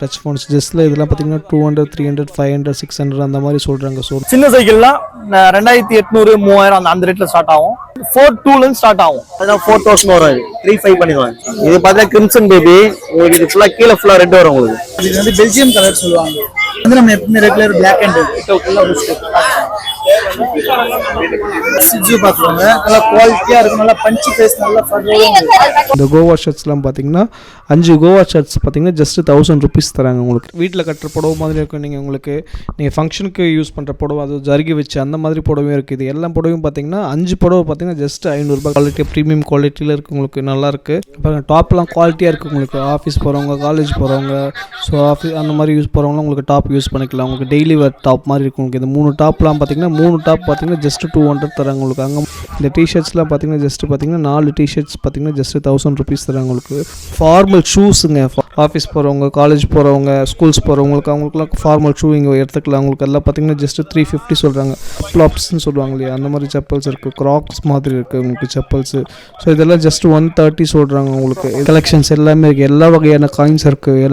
Touch phones ஜஸ்ட்ல இதெல்லாம் பார்த்தீங்கன்னா 200 300 500 600 அந்த மாதிரி சொல்றாங்க. ஸோ சின்ன சைக்கிள்லாம் 2800 3000 அந்த ரேட்ல ஸ்டார்ட் ஆகும். 42 ஸ்டார்ட் ஆகும். அதான் 4000 வரும். இது 35 பண்ணிடுவாங்க. இது பார்த்தா கிரிம்சன் பேபி. உங்களுக்கு இது ஃபுல்லா கீழே ஃபுல்லா ரெட் வரும் உங்களுக்கு. இது வந்து பெல்ஜியம் கலர் சொல்லுவாங்க. வந்து நம்ம எப்பவுமே ரெகுலர் பிளாக் அண்ட் ஃபுல்லா சிஜி பாத்துவாங்க. நல்லா குவாலிட்டியா இருக்கும். நல்லா பஞ்சி ஃபேஸ் நல்லா இந்த கோவா ஷர்ட்ஸ்லாம் பார்த்தீங்கன்னா 5 கோவா ஷர்ட்ஸ் பார்த்தீங்கன்னா ஜஸ்ட் 1000 ருபீஸ் தராங்க. உங்களுக்கு வீட்டில் கட்டுற புடவை மாதிரி இருக்கும். நீங்கள் ஃபங்க்ஷனுக்கு யூஸ் பண்ணுற புடவை, அது ஜருகி வச்சு அந்த மாதிரி புடவையும் இருக்குது. எல்லா புடவையும் பார்த்தீங்கன்னா 5 புடவை பார்த்தீங்கன்னா ஜஸ்ட் 500 ரூபாய். குவாலிட்டி ப்ரீமியம் குவாலிட்டியில் இருக்குது. உங்களுக்கு நல்லாயிருக்கு. இப்போ டாப்லாம் குவாலிட்டியாக இருக்குது. உங்களுக்கு ஆஃபீஸ் போகிறவங்க, காலேஜ் போகிறவங்க, ஸோ ஆஃபீஸ் அந்த மாதிரி யூஸ் போகிறவங்களாம் உங்களுக்கு டாப் யூஸ் பண்ணிக்கலாம். உங்களுக்கு டெய்லி வேர் டாப் மாதிரி இருக்கும். உங்களுக்கு இந்த 3 டாப்லாம் பார்த்தீங்கன்னா 3 டாப் பார்த்தீங்கன்னா ஜஸ்ட் 200 தராங்க உங்களுக்கு. அங்கே இந்த டிஷர்ட்ஸ்லாம் பார்த்தீங்கன்னா ஜஸ்ட் பார்த்தீங்கன்னா 4 டிஷர்ட்ஸ் பார்த்தீங்கன்னா ஜஸ்ட் 1000 ருபீஸ் தராங்க உங்களுக்கு. ஃபார்மல் ஷூஸுங்க, ஆஃபீஸ் போகிறவங்க, காலேஜ் போகிறவங்க, ஸ்கூல்ஸ் போகிறவங்களுக்கு அவங்களுக்குலாம் ஃபார்மல் ஷூ இங்கே எடுத்துக்கலாம். உங்களுக்கு எல்லாம் பார்த்தீங்கன்னா ஜஸ்ட் 350 சொல்கிறாங்க. ஃப்ளாப்ஸ்ன்னு சொல்லுவாங்க இல்லையா, அந்த மாதிரி செப்பல்ஸ் இருக்குது. க்ராக்ஸ் மாதிரி இருக்குது உங்களுக்கு செப்பல்ஸு. ஸோ இதெல்லாம் ஜஸ்ட் 130 சொல்கிறாங்க உங்களுக்கு. கலெக்ஷன்ஸ் எல்லாமே இருக்குது. எல்லா வகையான காயின்ஸ் இருக்குது.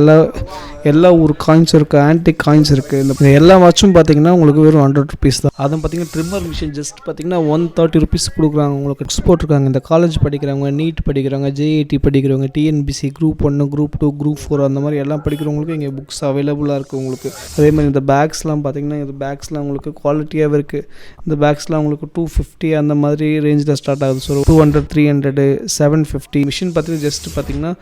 எல்லா ஊர் காயின்ஸ் இருக்குது. ஆன்டிக் காயின்ஸ் இருக்குது. இந்த எல்லா வாட்சும் பார்த்தீங்கன்னா உங்களுக்கு வெறும் 100 ருபீஸ் தான். அதுவும் பார்த்தீங்கன்னா ட்ரிம்மர் மிஷின் ஜஸ்ட் பார்த்தீங்கன்னா 130 ருபீஸ் கொடுக்குறாங்க உங்களுக்கு. எக்ஸ்போர்ட் இருக்காங்க. இந்த காலேஜ் படிக்கிறவங்க, நீட் படிக்கிறவங்க, ஜேஐடி படிக்கிறவங்க, டிஎன்பிசி குரூப் 1 குரூப் 2 குரூப் 4 அந்த மாதிரி எல்லாம் படிக்கிறவங்களுக்கு இங்கே புக்ஸ் அவைலபிளாக இருக்குது உங்களுக்கு. அதே மாதிரி இந்த பேக்ஸ்லாம் பார்த்தீங்கன்னா இந்த பேக்ஸ்லாம் உங்களுக்கு குவாலிட்டியாகவே இருக்குது. இந்த பேக்ஸ்லாம் உங்களுக்கு 250 அந்த மாதிரி ரேஞ்சில் ஸ்டார்ட் ஆகுது. ஸோ 200 300 750 மிஷின் பார்த்தீங்கன்னா ஜஸ்ட் பார்த்தீங்கன்னா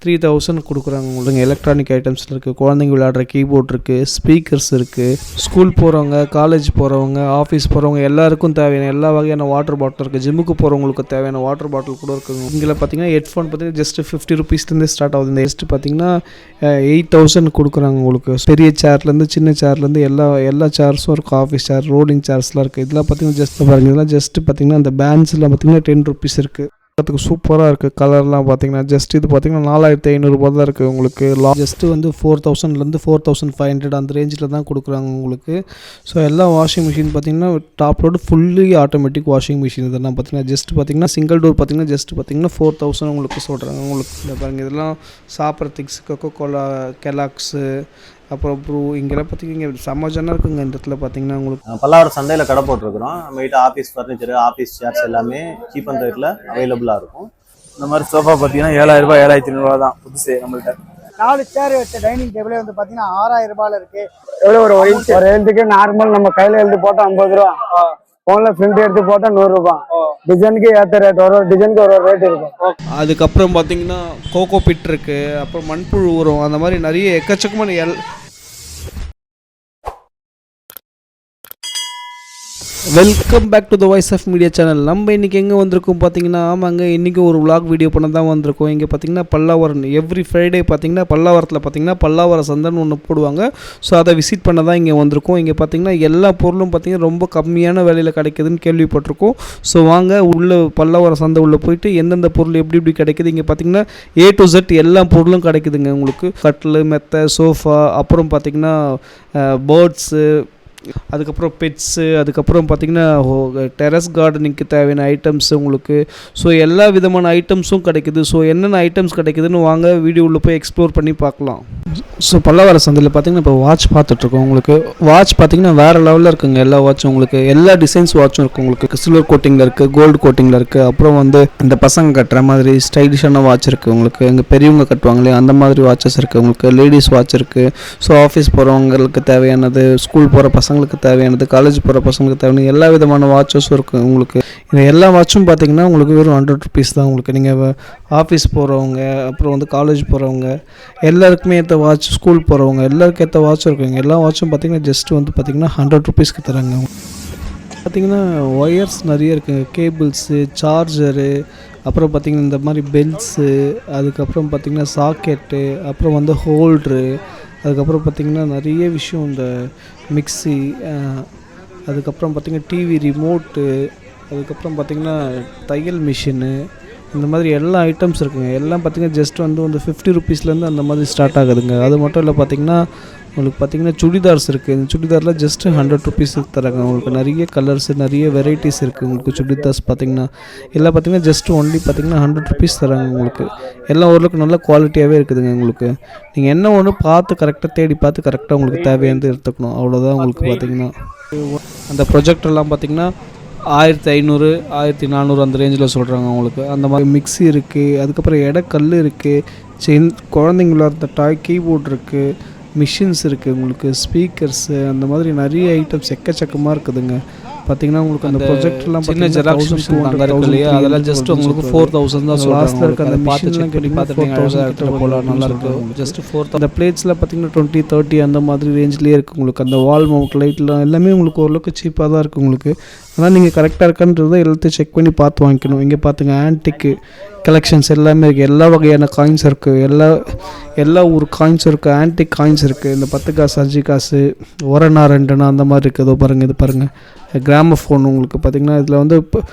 3000 கொடுக்குறாங்க உங்களுக்கு. எலக்ட்ரானிக் ஐட்டம்ஸில் இருக்குது. குழந்தைங்க விளையாடுற கீபோர்ட் இருக்குது, ஸ்பீக்கர்ஸ் இருக்குது. ஸ்கூல் போகிறவங்க, காலேஜ் போகிறவங்க, ஆஃபீஸ் போகிறவங்க எல்லாருக்கும் தேவையான எல்லா வகையான வாட்டர் பாட்டில் இருக்குது. ஜிம்முக்கு போகிறவங்களுக்கு தேவையான வாட்டர் பாட்டில் கூட இருக்குங்க. இங்கே பார்த்தீங்கன்னா ஹெட்ஃபோன் பார்த்தீங்கன்னா ஜஸ்ட் 50 ருபீஸ்லேருந்து ஸ்டார்ட் ஆகுது. இந்த ஜஸ்ட் பார்த்தீங்கன்னா 8000 கொடுக்குறாங்க உங்களுக்கு. பெரிய சேர்லேருந்து சின்ன சேர்லேருந்து எல்லா சேர்ஸும் இருக்குது. ஆஃபீஸ் சேர், ரோலிங் சேர்ஸ்லாம் இருக்குது. இதெல்லாம் பார்த்தீங்கன்னா ஜஸ்ட் பாருங்கள். இதெல்லாம் ஜஸ்ட் பார்த்தீங்கன்னா அந்த பேண்ட்ஸ்லாம் பார்த்தீங்கன்னா 10 ருபீஸ் இருக்குது. அதுக்கு சூப்பராக இருக்குது. கலர்லாம் பார்த்தீங்கன்னா ஜஸ்ட் இது பார்த்தீங்கன்னா 4500 ரூபா தான் இருக்குது உங்களுக்கு. ஜஸ்ட்டு வந்து 4000லேருந்து 4500 அந்த ரேஞ்சில் தான் கொடுக்குறாங்க உங்களுக்கு. ஸோ எல்லா வாஷிங் மிஷின் பார்த்தீங்கன்னா top load fully automatic washing machine. இதெல்லாம் பார்த்தீங்கன்னா ஜஸ்ட் பார்த்தீங்கன்னா சிங்கிள் டோர் பார்த்தீங்கன்னா ஜஸ்ட் பார்த்தீங்கன்னா 4000 உங்களுக்கு சொல்கிறாங்க உங்களுக்கு. இந்த பாருங்கள், இதெல்லாம் சாப்பிட்ற திங்ஸ், கொக்கோ கோலா, கெலாக்ஸு, அப்புறம் ப்ரூ, இங்கெல்லாம் பார்த்தீங்கன்னா இங்கே செம்மஜனாக இருக்குங்க. இந்த இடத்துல பார்த்தீங்கன்னா உங்களுக்கு பல்லாவரம் சந்தையில் கடை போட்டிருக்கிறோம். நம்ம கிட்ட ஆஃபீஸ் ஃபர்னிச்சர், ஆஃபீஸ் சேர்ஸ் எல்லாமே சீப் அண்ட் ரேட்டில் அவைலபிளாக இருக்கும். இந்த மாதிரி சோஃபா பார்த்தீங்கன்னா 7000 ரூபாய் 7500 தான் புதுசு நம்மள்கிட்ட. 4 சேர் வச்ச டைனிங் டேபிளே வந்து பார்த்தீங்கன்னா 6000 ரூபாயில் இருக்குது. எவ்வளோ ஒரு எழுத்துக்கு நார்மல் நம்ம கையில் எழுத்து போட்டால் 50 ரூபா, ஃபோனில் பிரிண்ட் எடுத்து போட்டால் 100 ரூபா. டிசைனுக்கு ஏற்ற ரேட், ஒரு டிசைனுக்கு ஒரு ரேட் இருக்கும். அதுக்கப்புறம் பார்த்தீங்கன்னா கோகோ பிட் இருக்குது. அப்புறம் மண்புழு உரம், அந்த மாதிரி நிறைய எக்கச்சக்கமான welcome back to the voice of media channel. நம்ம இன்றைக்கி எங்கே வந்திருக்கோம் பார்த்தீங்கன்னா, ஆமாங்க, இன்றைக்கி ஒரு vlog வீடியோ பண்ண தான் வந்திருக்கோம். இங்கே பார்த்தீங்கன்னா பல்லாவரம் எவ்ரி ஃப்ரைடே பார்த்தீங்கன்னா பல்லாவரத்தில் பார்த்தீங்கன்னா பல்லாவர சந்தைன்னு ஒன்று போடுவாங்க. ஸோ அதை விசிட் பண்ண தான் இங்கே வந்திருக்கோம். இங்கே பார்த்தீங்கன்னா எல்லா பொருளும் பார்த்தீங்கன்னா ரொம்ப கம்மியான விலையில் கிடைக்குதுன்னு கேள்விப்பட்டிருக்கோம். ஸோ வாங்க உள்ளே பல்லாவர சந்தை உள்ளே போயிட்டு எந்தெந்த பொருள் எப்படி கிடைக்குது, இங்கே பார்த்தீங்கன்னா A to Z எல்லா பொருளும் கிடைக்குதுங்க உங்களுக்கு. கட்டில், மெத்தை, சோஃபா, அப்புறம் பார்த்தீங்கன்னா பேர்ட்ஸு, அதுக்கப்புறம் பெட்ஸு, அதுக்கப்புறம் பார்த்திங்கன்னா டெரஸ் கார்டனிங்க்கு தேவையான ஐட்டம்ஸ் உங்களுக்கு. ஸோ எல்லா விதமான ஐட்டம்ஸும் கிடைக்குது. ஸோ என்னென்ன ஐட்டம்ஸ் கிடைக்குதுன்னு வாங்க வீடியோவில் போய் எக்ஸ்ப்ளோர் பண்ணி பார்க்கலாம். ஸோ பல்லாவர சந்தையில் பார்த்திங்கன்னா இப்போ வாட்ச் பார்த்துட்ருக்கோம். உங்களுக்கு வாட்ச் பார்த்திங்கன்னா வேறு லெவலில் இருக்குங்க. எல்லா வாட்சும் உங்களுக்கு எல்லா டிசைன்ஸ் வாட்சும் இருக்குது உங்களுக்கு. சில்வர் கோட்டிங்கில் இருக்குது, கோல்டு கோட்டிங்கில் இருக்குது. அப்புறம் வந்து இந்த பசங்க கட்டுற மாதிரி ஸ்டைலிஷான வாட்ச் இருக்குது உங்களுக்கு. இங்கே பெரியவங்க கட்டுவாங்களே அந்த மாதிரி வாட்சஸ் இருக்குது உங்களுக்கு. லேடிஸ் வாட்ச் இருக்குது. ஸோ ஆஃபீஸ் போகிறவங்களுக்கு தேவையானது, ஸ்கூல் போகிற பசங்களுக்கு தேவையானது, காலேஜ் போகிற பசங்களுக்கு தேவையான எல்லா விதமான வாட்சஸும் இருக்குது உங்களுக்கு. இந்த எல்லா வாட்சும் பார்த்தீங்கன்னா உங்களுக்கு வெறும் 100 ருபீஸ் தான் உங்களுக்கு. நீங்கள் ஆஃபீஸ் போகிறவங்க, அப்புறம் வந்து காலேஜ் போகிறவங்க எல்லாருக்குமே ஏற்ற வாட்ச், ஸ்கூல் போகிறவங்க எல்லாருக்கும் ஏற்ற வாட்சும் இருக்குங்க. எல்லா வாட்சும் பார்த்தீங்கன்னா ஜஸ்ட் வந்து பார்த்தீங்கன்னா 100 ருபீஸ்க்கு தராங்க. பார்த்திங்கன்னா ஒயர்ஸ் நிறைய இருக்குங்க. கேபிள்ஸு, சார்ஜரு, அப்புறம் பார்த்திங்கன்னா இந்த மாதிரி பெல்ட்ஸு, அதுக்கப்புறம் பார்த்திங்கன்னா சாக்கெட்டு, அப்புறம் வந்து ஹோல்ட்ரு, அதுக்கப்புறம் பார்த்திங்கன்னா நிறைய விஷயம், இந்த மிக்ஸி, அதுக்கப்புறம் பார்த்திங்கன்னா டிவி ரிமோட்டு, அதுக்கப்புறம் பார்த்திங்கன்னா தையல் மிஷினு, இந்த மாதிரி எல்லா ஐட்டம்ஸ் இருக்குங்க. எல்லாம் பார்த்திங்கன்னா ஜஸ்ட் வந்து 50 ருபீஸ்லேருந்து அந்த மாதிரி ஸ்டார்ட் ஆகுதுங்க. அது மட்டும் இல்லை பார்த்திங்கன்னா உங்களுக்கு பார்த்தீங்கன்னா சுடிதார்ஸ் இருக்குது. இந்த சுடிதாரில் ஜஸ்ட்டு 100 ருபீஸுக்கு தராங்க. உங்களுக்கு நிறைய கலர்ஸ் நிறைய வெரைட்டிஸ் இருக்குது. உங்களுக்கு சுடிதார்ஸ் பார்த்தீங்கன்னா எல்லாம் பார்த்தீங்கன்னா ஜஸ்ட் ஒன்லி பார்த்தீங்கன்னா 100 ருபீஸ் தராங்க. உங்களுக்கு எல்லாம் ஓரளவுக்கு நல்ல குவாலிட்டியாகவே இருக்குதுங்க. உங்களுக்கு நீங்கள் என்ன ஒன்று பார்த்து கரெக்டாக தேடி பார்த்து கரெக்டாக உங்களுக்கு தேவையானது எடுத்துக்கணும். அவ்வளோதான். உங்களுக்கு பார்த்தீங்கன்னா அந்த ப்ரொஜெக்டர்லாம் பார்த்தீங்கன்னா 1500 1400 அந்த ரேஞ்சில் சொல்கிறாங்க. உங்களுக்கு அந்த மாதிரி மிக்ஸி இருக்குது. அதுக்கப்புறம் எடைக்கல் இருக்குது. குழந்தைங்கள அந்த டாய் கீபோர்ட் இருக்குது. மிஷின்ஸ் இருக்குது. உங்களுக்கு ஸ்பீக்கர்ஸு அந்த மாதிரி நிறைய ஐட்டம்ஸ் எக்கச்சக்கமாக இருக்குதுங்க. பார்த்தீங்கன்னா உங்களுக்கு அந்த ப்ரொஜெக்ட்லாம் சின்ன ஜெராக்ஸ் மிஷின் அங்கே இருக்கு இல்லையா, அதெல்லாம் ஜஸ்ட் உங்களுக்கு 4000 தான் லாஸ்ட்டில் இருக்க அந்த மிஷின்லாம் கேட்டிங்கன்னா 4000 போகலாம். நல்லாயிருக்கும். ஜஸ்ட் 4000. அந்த பிளேட்ஸில் பார்த்தீங்கன்னா 20 30 அந்த மாதிரி ரேஞ்சிலேயே இருக்குது. உங்களுக்கு அந்த வால் மவுண்ட் லைட்லாம் எல்லாமே உங்களுக்கு ஓரளவுக்கு சீப்பாக தான் இருக்குது. உங்களுக்கு ஆனால் நீங்கள் கரெக்டாக இருக்கான்றதை எல்லாத்தையும் செக் பண்ணி பார்த்து வாங்கிக்கணும். இங்கே பார்த்துங்க ஆன்டிக்கு கலெக்ஷன்ஸ் எல்லாமே இருக்குது. எல்லா வகையான காயின்ஸ் இருக்குது. எல்லா ஊர் காயின்ஸ் இருக்குது. ஆன்டிக் காயின்ஸ் இருக்குது. இந்த 10 காசு 5 காசு 1 அணா 2 அணா அந்த மாதிரி இருக்குது. இதோ பாருங்கள், இது பாருங்கள் கிராமஃபோன். உங்களுக்கு பார்த்திங்கன்னா இதில் வந்து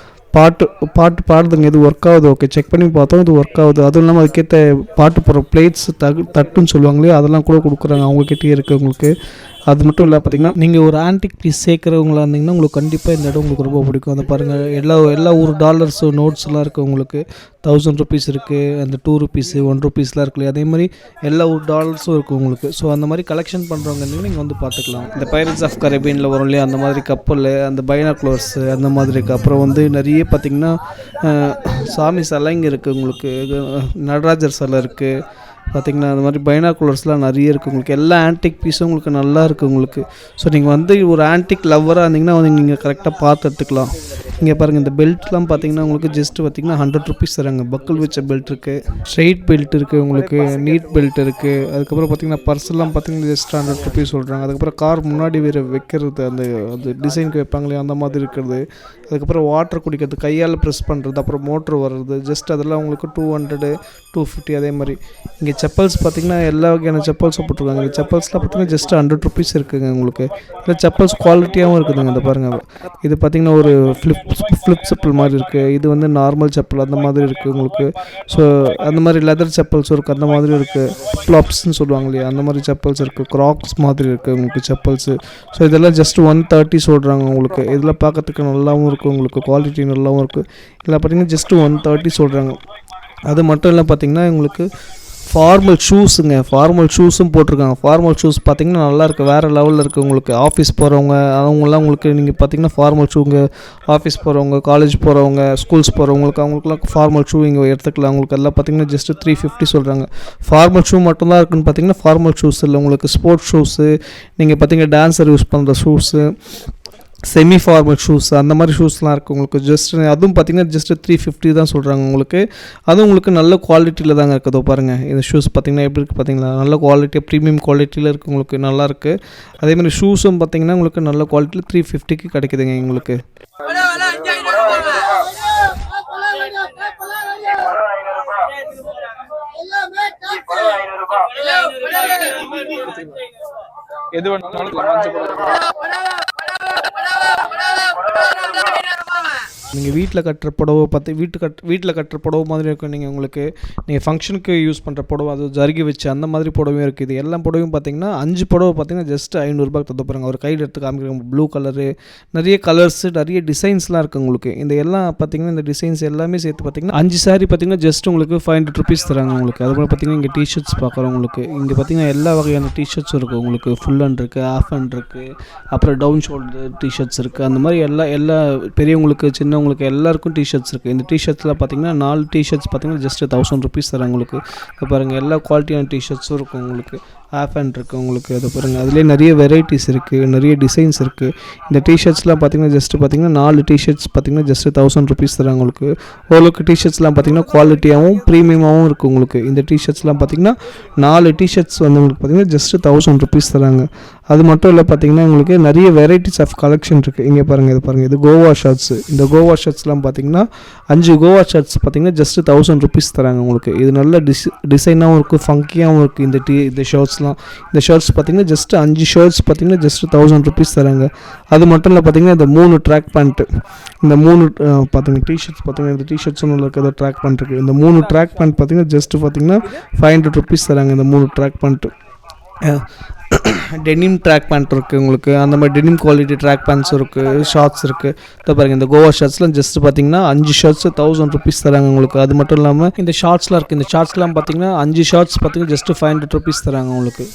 பாட்டு பாடுதுங்க. இது ஒர்க் ஆகுது. ஓகே, செக் பண்ணி பார்த்தோம், இது ஒர்க் ஆகுது. அதுவும் இல்லாமல் அதுக்கேற்ற பாட்டு போடுற பிளேட்ஸ் தட்டுன்னு சொல்லுவாங்களே, அதெல்லாம் கூட கொடுக்குறாங்க. அவங்கக்கிட்டே இருக்குது உங்களுக்கு. அது மட்டும் இல்லை பார்த்தீங்கன்னா நீங்கள் ஒரு ஆன்டிக் பீஸ் சேர்க்குறவங்களா இருந்தீங்கன்னா உங்களுக்கு கண்டிப்பாக இந்த இடம் உங்களுக்கு ரொம்ப பிடிக்கும். அந்த பாருங்கள் எல்லா ஒரு டாலர்ஸு நோட்ஸ்லாம் இருக்குது. உங்களுக்கு 1000 ருபீஸ் இருக்குது. அந்த 2 ருபீஸ் 1 ருபீஸ்லாம் இருக்குல்லையே, அதே மாதிரி எல்லா ஒரு டாலர்ஸும் இருக்குது உங்களுக்கு. ஸோ அந்த மாதிரி கலெக்ஷன் பண்ணுறவங்க நீங்கள் வந்து பார்த்துக்கலாம். இந்த பைரட்ஸ் ஆஃப் கரீபியனில் வரும் இல்லையா, அந்த மாதிரி கப்பல், அந்த பைனாகுலர்ஸ் அந்த மாதிரி இருக்குது. அப்புறம் வந்து நிறைய பார்த்திங்கன்னா சாமி சிலைங்க இருக்குது. உங்களுக்கு நடராஜர் சிலை இருக்குது. பார்த்திங்கன்னா அந்த மாதிரி பைனாகுலர்ஸ்லாம் நிறைய இருக்குது. உங்களுக்கு எல்லா ஆன்டிக் பீஸும் உங்களுக்கு நல்லா இருக்குது உங்களுக்கு. ஸோ நீங்கள் வந்து ஒரு ஆன்டிக் லவ்வராக இருந்தீங்கன்னா வந்து நீங்கள் கரெக்டாக பார்த்து எடுத்துக்கலாம். இங்கே பாருங்கள், இந்த பெல்ட்லாம் பார்த்தீங்கன்னா உங்களுக்கு ஜஸ்ட்டு பார்த்திங்கன்னா 100 ருபீஸ் தராங்க. பக்கல் வச்ச பெல்ட் இருக்குது, ஸ்ட்ரெயிட் பெல்ட் இருக்குது, உங்களுக்கு நீட் பெல்ட் இருக்குது. அதுக்கப்புறம் பார்த்திங்கன்னா பர்ஸ்லாம் பார்த்திங்கன்னா ஜஸ்ட் 100 ருபீஸ் சொல்கிறாங்க. அதுக்கப்புறம் கார் முன்னாடி வேறு வைக்கிறது, அந்த டிசைனுக்கு வைப்பாங்களே அந்த மாதிரி இருக்கிறது. அதுக்கப்புறம் வாட்டர் குடிக்கிறது, கையால் ப்ரெஸ் பண்ணுறது, அப்புறம் மோட்ரு வர்றது, ஜஸ்ட் அதெல்லாம் உங்களுக்கு 200 250. அதே மாதிரி இங்கே செப்பல்ஸ் பார்த்திங்கன்னா எல்லா வகையான செப்பல்ஸும் போட்டிருக்காங்க. இந்த செப்பல்ஸ்லாம் பார்த்திங்கன்னா ஜஸ்ட் 100 ருபீஸ் இருக்குதுங்க உங்களுக்கு. இல்லை செப்பல்ஸ் குவாலிட்டியாகவும் இருக்குதுங்க. இந்த பாருங்கள், இது பார்த்திங்கன்னா ஒரு ஃப்ளிப் செப்பல் மாதிரி இருக்குது. இது வந்து நார்மல் செப்பல் அந்த மாதிரி இருக்குது உங்களுக்கு. ஸோ அந்த மாதிரி லெதர் செப்பல்ஸும் இருக்குது, அந்த மாதிரி இருக்குது. ஃப்ளாப்ஸ்ன்னு சொல்லுவாங்க இல்லையா, அந்த மாதிரி செப்பல்ஸ் இருக்குது. க்ராக்ஸ் மாதிரி இருக்குது உங்களுக்கு செப்பல்ஸு. ஸோ இதெல்லாம் ஜஸ்ட் 130 சொல்கிறாங்க உங்களுக்கு. இதெல்லாம் பார்க்கறதுக்கு நல்லாவும் இருக்குது உங்களுக்கு, குவாலிட்டி நல்லாவும் இருக்குது. இதில் பார்த்திங்கன்னா ஜஸ்ட்டு 130 சொல்கிறாங்க. அது மட்டும் இல்லை பார்த்திங்கன்னா உங்களுக்கு ஃபார்மல் ஷூஸுங்க, ஃபார்மல் ஷூஸும் போட்டிருக்காங்க. ஃபார்மல் ஷூஸ் பார்த்திங்கன்னா நல்லாயிருக்கு, வேறு லெவலில் இருக்குது உங்களுக்கு. ஆஃபீஸ் போகிறவங்க அவங்களாம் உங்களுக்கு நீங்கள் பார்த்திங்கன்னா ஃபார்மல் ஷூங்க, ஆஃபீஸ் போகிறவங்க, காலேஜ் போகிறவங்க, ஸ்கூல்ஸ் போகிறவங்களுக்கு அவங்களுக்குலாம் ஃபார்மல் ஷூ இங்கே எடுத்துக்கலாம். உங்களுக்கு எல்லாம் பார்த்திங்கன்னா ஜஸ்ட்டு 350 சொல்கிறாங்க. ஃபார்மல் ஷூ மட்டும்தான் இருக்குதுன்னு பார்த்திங்கன்னா ஃபார்மல் ஷூஸ் இல்லை உங்களுக்கு. ஸ்போர்ட்ஸ் ஷூஸு, நீங்கள் பார்த்திங்கன்னா டான்ஸர் யூஸ் பண்ணுற ஷூஸு, செமி ஃபார்மல் ஷூஸ் அந்த மாதிரி ஷூஸ்லாம் இருக்குது உங்களுக்கு. ஜஸ்ட் அதுவும் பார்த்திங்கன்னா ஜஸ்ட்டு 350 தான் சொல்கிறாங்க உங்களுக்கு. அதுவும் உங்களுக்கு நல்ல குவாலிட்டியில் தாங்க இருக்குதோ பாருங்கள். இந்த ஷூஸ் பார்த்திங்கன்னா எப்படி இருக்குது பார்த்திங்களா, நல்ல குவாலிட்டியாக ப்ரீமியம் குவாலிட்டியில் இருக்குது உங்களுக்கு, நல்லாயிருக்கு. அதேமாதிரி ஷூஸும் பார்த்திங்கன்னா உங்களுக்கு நல்ல குவாலிட்டியில் 350க்கு கிடைக்குதுங்க உங்களுக்கு. எது வேணாலும் நீங்கள் வீட்டில் கட்டுற புடவை பார்த்து வீட்டில் கட்டுற புடவை மாதிரி இருக்கும். நீங்கள் ஃபங்க்ஷனுக்கு யூஸ் பண்ணுற புடவை, அது ஜருகி வச்சு அந்த மாதிரி புடவையும் இருக்குது. இது எல்லா புடவையும் பார்த்தீங்கன்னா 5 புடவை பார்த்தீங்கன்னா ஜஸ்ட் 500 ரூபாய்க்கு தந்து போகிறாங்க. ஒரு கையில் எடுத்து காமிக்கிறாங்க. ப்ளூ கலரு, நிறைய கலர்ஸு, நிறைய டிசைன்ஸ்லாம் இருக்குது உங்களுக்கு. இந்த எல்லாம் பார்த்தீங்கன்னா இந்த டிசைன்ஸ் எல்லாமே சேர்த்து பார்த்தீங்கன்னா 5 சாரீ பார்த்தீங்கன்னா ஜஸ்ட் உங்களுக்கு 500 ருபீஸ் தராங்க உங்களுக்கு. அதுபோல் பார்த்தீங்கன்னா இங்கே டிஷர்ட்ஸ் பார்க்குறோம் உங்களுக்கு. இங்கே பார்த்தீங்கன்னா எல்லா வகையான டிஷர்ட்ஸும் இருக்குது உங்களுக்கு. ஃபுல் ஹேண்ட் இருக்குது, ஆஃப் ஹேண்ட் இருக்குது, அப்புறம் டவுன் ஷோல்டர் டிஷர்ட்ஸ் இருக்குது. அந்த மாதிரி எல்லா பெரியவங்களுக்கு சின்னவங்களுக்கு எல்லாருக்கும் டிஷர்ட்ஸ் இருக்குது. இந்த டிஷர்ட்ஸில் பார்த்தீங்கன்னா 4 டிஷர்ட்ஸ் பார்த்தீங்கன்னா ஜஸ்ட் 1000 ருபீஸ் தராங்க உங்களுக்கு. இப்போ பாருங்கள், எல்லா குவாலிட்டியான டிஷர்ட்ஸும் இருக்கும் உங்களுக்கு. ஆஃப் ஹேண்ட் இருக்குது உங்களுக்கு. அதை பாருங்கள், அதுலேயே நிறைய வெரைட்டிஸ் இருக்குது, நிறைய டிசைன்ஸ் இருக்குது. இந்த டிஷர்ட்ஸ்லாம் பார்த்தீங்கன்னா ஜஸ்ட்டு பார்த்தீங்கன்னா 4 டிஷர்ட்ஸ் பார்த்தீங்கன்னா ஜஸ்ட் 1000 ருபீஸ் தராங்க உங்களுக்கு. ஓரளவுக்கு டிஷர்ட்ஸ்லாம் பார்த்தீங்கன்னா குவாலிட்டியாகவும் ப்ரீமியமாகவும் இருக்குது உங்களுக்கு. இந்த டிஷர்ட்ஸ்லாம் பார்த்தீங்கன்னா 4 டிஷர்ட்ஸ் வந்து உங்களுக்கு பார்த்தீங்கன்னா ஜஸ்ட் 1000 ருபீஸ் தராங்க. அது மட்டும் இல்லை பார்த்தீங்கன்னா உங்களுக்கு நிறைய வெரைட்டிஸ் ஆஃப் கலெக்ஷன் இருக்குது. இங்கே பாருங்கள், இது பாருங்கள், இது கோவா ஷர்ட்ஸு. இந்த கோவா ஷர்ட்ஸ்லாம் பார்த்தீங்கன்னா 5 கோவா ஷர்ட்ஸ் பார்த்தீங்கன்னா ஜஸ்ட் 1000 ருபீஸ் தராங்க உங்களுக்கு. இது நல்ல டிசைனாகவும் இருக்குது, ஃபங்கியாகவும் இருக்குது. இந்த ஷர்ட்ஸ்லாம், இந்த ஷர்ட்ஸ் பார்த்தீங்கன்னா ஜஸ்ட் 5 ஷர்ட்ஸ் பார்த்தீங்கன்னா ஜஸ்ட் 1000 ருபீஸ் தராங்க. அது மட்டும் இல்லை பார்த்தீங்கன்னா இந்த 3 ட்ராக் பேண்ட்டு, இந்த 3 பார்த்தீங்கன்னா டிஷர்ட்ஸ் பார்த்தீங்கன்னா இந்த டிஷர்ட்ஸும் நல்லா இருக்குது. ட்ராக் பேண்ட் இருக்குது. இந்த 3 ட்ராக் பேண்ட் பார்த்தீங்கன்னா ஜஸ்ட்டு பார்த்தீங்கன்னா 500 ருபீஸ் தராங்க. இந்த 3 track pant. Denim track pant இருக்குது உங்களுக்கு, அந்த மாதிரி டெனிம் குவாலிட்டி ட்ராக் பேண்ட்ஸ் இருக்குது, ஷார்ட்ஸ் இருக்குது. இதை பாருங்கள், இந்த கோவா ஷர்ட்ஸ்லாம் ஜஸ்ட் பார்த்தீங்கன்னா 5 ஷர்ட்ஸ் 1000 rupees தராங்க உங்களுக்கு. அது மட்டும் இல்லாமல் இந்த ஷார்ட்ஸ்லாம் இருக்குது, இந்த ஷார்ட்ஸ்லாம் பார்த்தீங்கன்னா 5 ஷார்ட்ஸ் பார்த்தீங்கன்னா ஜஸ்ட் 500 rupees தராங்க உங்களுக்கு.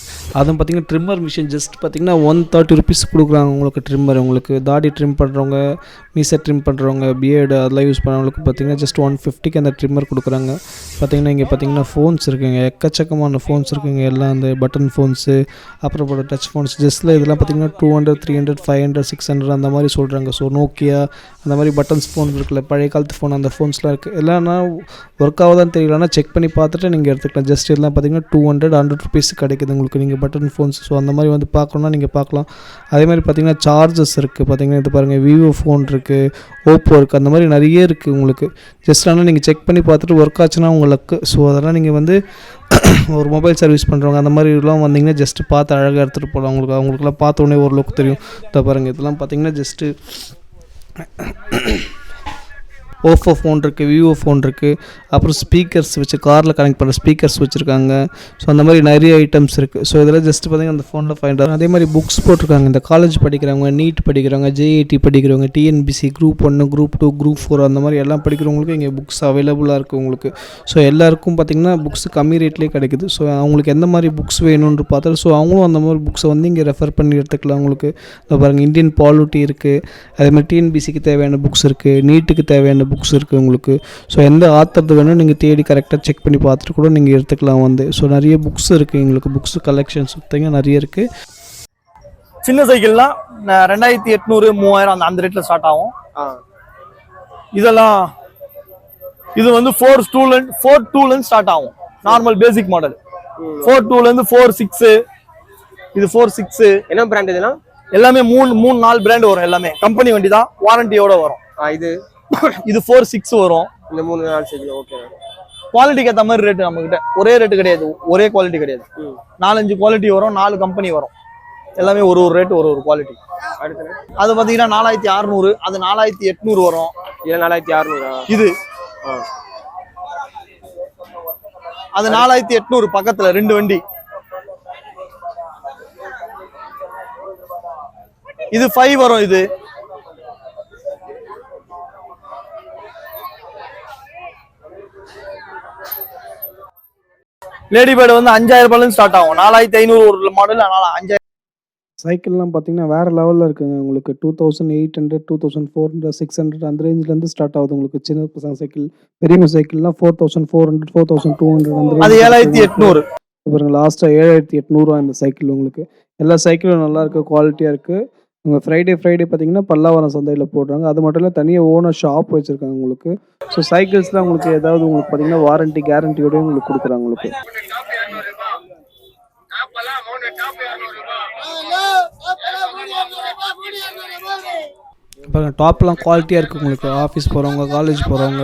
அதுவும் பார்த்தீங்கன்னா ட்ரிம்மர் மிஷின் ஜஸ்ட் பார்த்தீங்கன்னா 130 rupees கொடுக்குறாங்க உங்களுக்கு. ட்ரிம்மர் உங்களுக்கு தாடி ட்ரிம் பண்ணுறவங்க, மீசை ட்ரிம் பண்ணுறவங்க, பியர்டு அதெல்லாம் யூஸ் பண்ணுறவங்களுக்கு பார்த்தீங்கன்னா ஜஸ்ட் 150க்கு அந்த ட்ரிம்மர் கொடுக்குறாங்க. பார்த்தீங்கன்னா இங்கே பார்த்தீங்கன்னா ஃபோன்ஸ் இருக்குங்க, எக்கச்சக்கமான ஃபோன்ஸ் இருக்குங்க. எல்லாம் அந்த பட்டன் ஃபோன்ஸு, அப்புறம் டச் ஃபோன்ஸ் ஜஸ்ட்டில் இதெல்லாம் பார்த்தீங்கன்னா 200, 300, 500, 600 அந்த மாதிரி சொல்கிறாங்க. ஸோ நோக்கியா அந்த மாதிரி பட்டன்ஸ் ஃபோன் இருக்குல்ல, பழைய காலத்து ஃபோன், அந்த ஃபோன்ஸ்லாம் இருக்குது. எல்லாம்னா ஒர்க் ஆகுதான்னு தெரியலனா செக் பண்ணி பார்த்துட்டு நீங்கள் எடுத்துக்கலாம். ஜஸ்ட் இதெல்லாம் பார்த்தீங்கன்னா 200, 100 rupees கிடைக்குது உங்களுக்கு நீங்கள் பட்டன் ஃபோன்ஸ். ஸோ அந்த மாதிரி வந்து பார்க்கணுன்னா நீங்கள் பார்க்கலாம். அதே மாதிரி பார்த்தீங்கன்னா சார்ஜஸ் இருக்குது. பார்த்தீங்கன்னா இது பாருங்கள், விவோ ஃபோன் இருக்குது, ஓப்போ இருக்குது, அந்த மாதிரி நிறைய இருக்குது உங்களுக்கு. ஜஸ்ட் ஆனால் நீங்கள் செக் பண்ணி பார்த்துட்டு ஒர்க் ஆச்சுன்னா உங்களுக்கு. ஸோ அதெல்லாம் நீங்கள் வந்து ஒரு மொபைல் சர்வீஸ் பண்ணுறவங்க அந்த மாதிரிலாம் வந்தீங்கன்னா ஜஸ்ட்டு பார்த்து அழகாக எடுத்துகிட்டு போகலாம். அவங்களுக்குலாம் பார்த்த உடனே ஓரளவுக்கு தெரியும். இதை பாருங்கள், இதெல்லாம் பார்த்தீங்கன்னா ஜஸ்ட்டு ஓப்போ ஃபோன் இருக்குது, விவோ ஃபோன் இருக்குது, அப்புறம் ஸ்பீக்கர்ஸ் வச்சு காரில் கனெக்ட் பண்ணுற ஸ்பீக்கர்ஸ் வச்சுருக்காங்க. ஸோ அந்த மாதிரி நிறைய ஐட்டம்ஸ் இருக்குது. ஸோ இதெல்லாம் ஜஸ்ட் பார்த்திங்கன்னா அந்த ஃபோனில் ஃபைண்ட் ஆகும். அதே மாதிரி புக்ஸ் போட்டிருக்காங்க. இந்த காலேஜ் படிக்கிறவங்க, நீட் படிக்கிறவங்க, JIT படிக்கிறவங்க, TNPSC Group 1, Group 2, Group 4 அந்த மாதிரி எல்லாம் படிக்கிறவங்களுக்கு இங்கே புக்ஸ் அவைலபிளாக இருக்குது உங்களுக்கு. ஸோ எல்லாருக்கும் பார்த்திங்கன்னா புக்ஸ் கம்மி ரேட்லேயே கிடைக்குது. ஸோ அவங்களுக்கு எந்த மாதிரி புக்ஸ் வேணும்னு பார்த்தாலும் ஸோ அவங்களும் அந்த மாதிரி புக்ஸை வந்து இங்கே ரெஃபர் பண்ணி எடுத்துக்கலாம் உங்களுக்கு. இப்போ பாருங்கள், இந்தியன் பாலிட்டி இருக்குது, அதே மாதிரி TNPSCக்கு தேவையான புக்ஸ் இருக்குது, நீட்டுக்கு தேவையான புக்ஸ் இருக்குது உங்களுக்கு. ஸோ எந்த ஆத்தர் வேணும் நீங்கள் தேடி கரெக்டாக செக் பண்ணி பார்த்துட்டு கூட நீங்கள் எடுத்துக்கலாம் வந்து. ஸோ நிறைய புக்ஸ் இருக்குது எங்களுக்கு, புக்ஸ் கலெக்ஷன்ஸ் நிறைய இருக்குது. சின்ன சைக்கிள்லாம் 2800, 3000 அந்த ரேட்ல ஸ்டார்ட் ஆகும். இதெல்லாம் இது வந்து 4.2 ஸ்டார்ட் ஆகும். நார்மல் பேசிக் மாடல் 4.2 ல இருந்து 4.6, இது 4.6. என்ன பிராண்ட் இதெல்லாம்? எல்லாமே 3-4 பிராண்ட் வரும். எல்லாமே கம்பெனி வண்டி தான், வாரண்டியோட வரும். இது 4.6 வரும். இந்த 3-4 சைக்கிள் ஓகே. குவாலிட்டிக்கு ஏற்ற மாதிரி ரேட்டு நம்ம கிட்ட ஒரே ரேட்டு கிடையாது, ஒரே குவாலிட்டி கிடையாது. 4-5 குவாலிட்டி வரும், 4 கம்பெனி வரும். எல்லாமே ஒரு ரேட்டு, ஒரு குவாலிட்டி. அது பாத்தீங்கன்னா 4600, அது 4800 வரும். இது 4600. இது அது 4800 பக்கத்துல 2 வண்டி. இது 5 வரும். இது லேடி பேர்டு வந்து 5000 ரூபாயில ஸ்டார்ட் ஆகும். 4500 ஒரு மாடல், 5000. சைக்கிள்லாம் பார்த்தீங்கன்னா வேறு லெவலில் இருக்குங்க உங்களுக்கு. 2800, 2400, 600 அந்த ரேஞ்சிலேருந்து ஸ்டார்ட் ஆகுது உங்களுக்கு. சின்ன பசங்க சைக்கிள், பெரியவங்க சைக்கிள்லாம் 4400, 4200 அந்த அது 7800. பாருங்க, லாஸ்ட்டாக 7800 இந்த சைக்கிள் உங்களுக்கு. எல்லா சைக்கிளும் நல்லா இருக்குது, குவாலிட்டியாக இருக்குது. உங்கள் ஃப்ரைடே பார்த்தீங்கன்னா பல்லாவரம் சந்தையில் போடுறாங்க. அது மட்டும் இல்லை, தனியாக ஓனர் ஷாப் வச்சுருக்காங்க உங்களுக்கு. ஸோ சைக்கிள்ஸ்லாம் உங்களுக்கு ஏதாவது உங்களுக்கு பார்த்தீங்கன்னா வாரண்டி கேரண்டியோடய உங்களுக்கு கொடுக்குறாங்க உங்களுக்கு. இப்போ டாப்லாம் குவாலிட்டியாக இருக்குது உங்களுக்கு. ஆஃபீஸ் போகிறவங்க, காலேஜ் போகிறவங்க,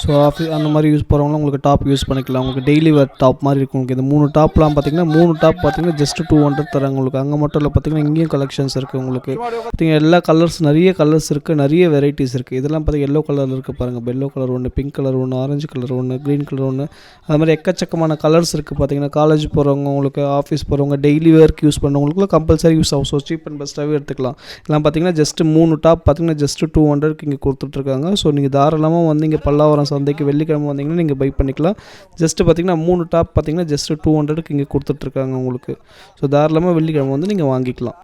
ஸோ ஆஃபீஸ் அந்த மாதிரி யூஸ் போகிறவங்களாம் உங்களுக்கு டாப் யூஸ் பண்ணிக்கலாம். உங்களுக்கு டெய்லி வேர் டாப் மாதிரி இருக்கும் உங்களுக்கு. இந்த 3 டாப்லாம் பார்த்தீங்கன்னா 3 டாப் பார்த்தீங்கன்னா ஜஸ்ட் 200 தராங்க உங்களுக்கு. அங்கே மட்டும் இல்லை, பார்த்தீங்கன்னா இங்கேயும் கலெக்ஷன்ஸ் இருக்குது உங்களுக்கு. பார்த்தீங்கன்னா எல்லா கலர்ஸ், நிறைய கலர்ஸ் இருக்குது, நிறைய வெரைட்டிஸ் இருக்குது. இதெல்லாம் பார்த்தீங்கன்னா எல்லோ கலரில் இருக்குது பாருங்கள். எல்லோ கலர் ஒன்று, பிங்க் கலர் ஒன்று, ஆரஞ்சு கலர் ஒன்று, க்ரீன் கலர் ஒன்று, அது மாதிரி எக்கச்சக்கமான கலர்ஸ் இருக்குது. பார்த்தீங்கன்னா காலேஜ் போகிறவங்க, உங்களுக்கு ஆஃபீஸ் போகிறவங்க, டெய்லி வேர்க்கு யூஸ் பண்ணுறவங்களுக்குலாம் கம்பல்சரி யூஸ் ஆகும். ஸோ சீப் அண்ட் பெஸ்ட்டாகவே எடுத்துக்கலாம். இதெல்லாம் பார்த்தீங்கன்னா ஜஸ்ட் 3 டாப் பார்த்தீங்கன்னா ஜஸ்ட் 200க்கு இங்கே கொடுத்துட்ருக்காங்க. ஸோ நீங்கள் தாராளமாக வந்து இங்கே பல்லாவரம் சந்தைக்கு வெள்ளிக்கிழமை வந்தீங்கன்னா நீங்கள் பை பண்ணிக்கலாம். ஜஸ்ட்டு பார்த்தீங்கன்னா 3 டாப் பார்த்தீங்கன்னா ஜஸ்ட் 200க்கு இங்கே கொடுத்துட்ருக்காங்க உங்களுக்கு. ஸோ தாராளமாக வெள்ளிக்கிழமை வந்து நீங்கள் வாங்கிக்கலாம்.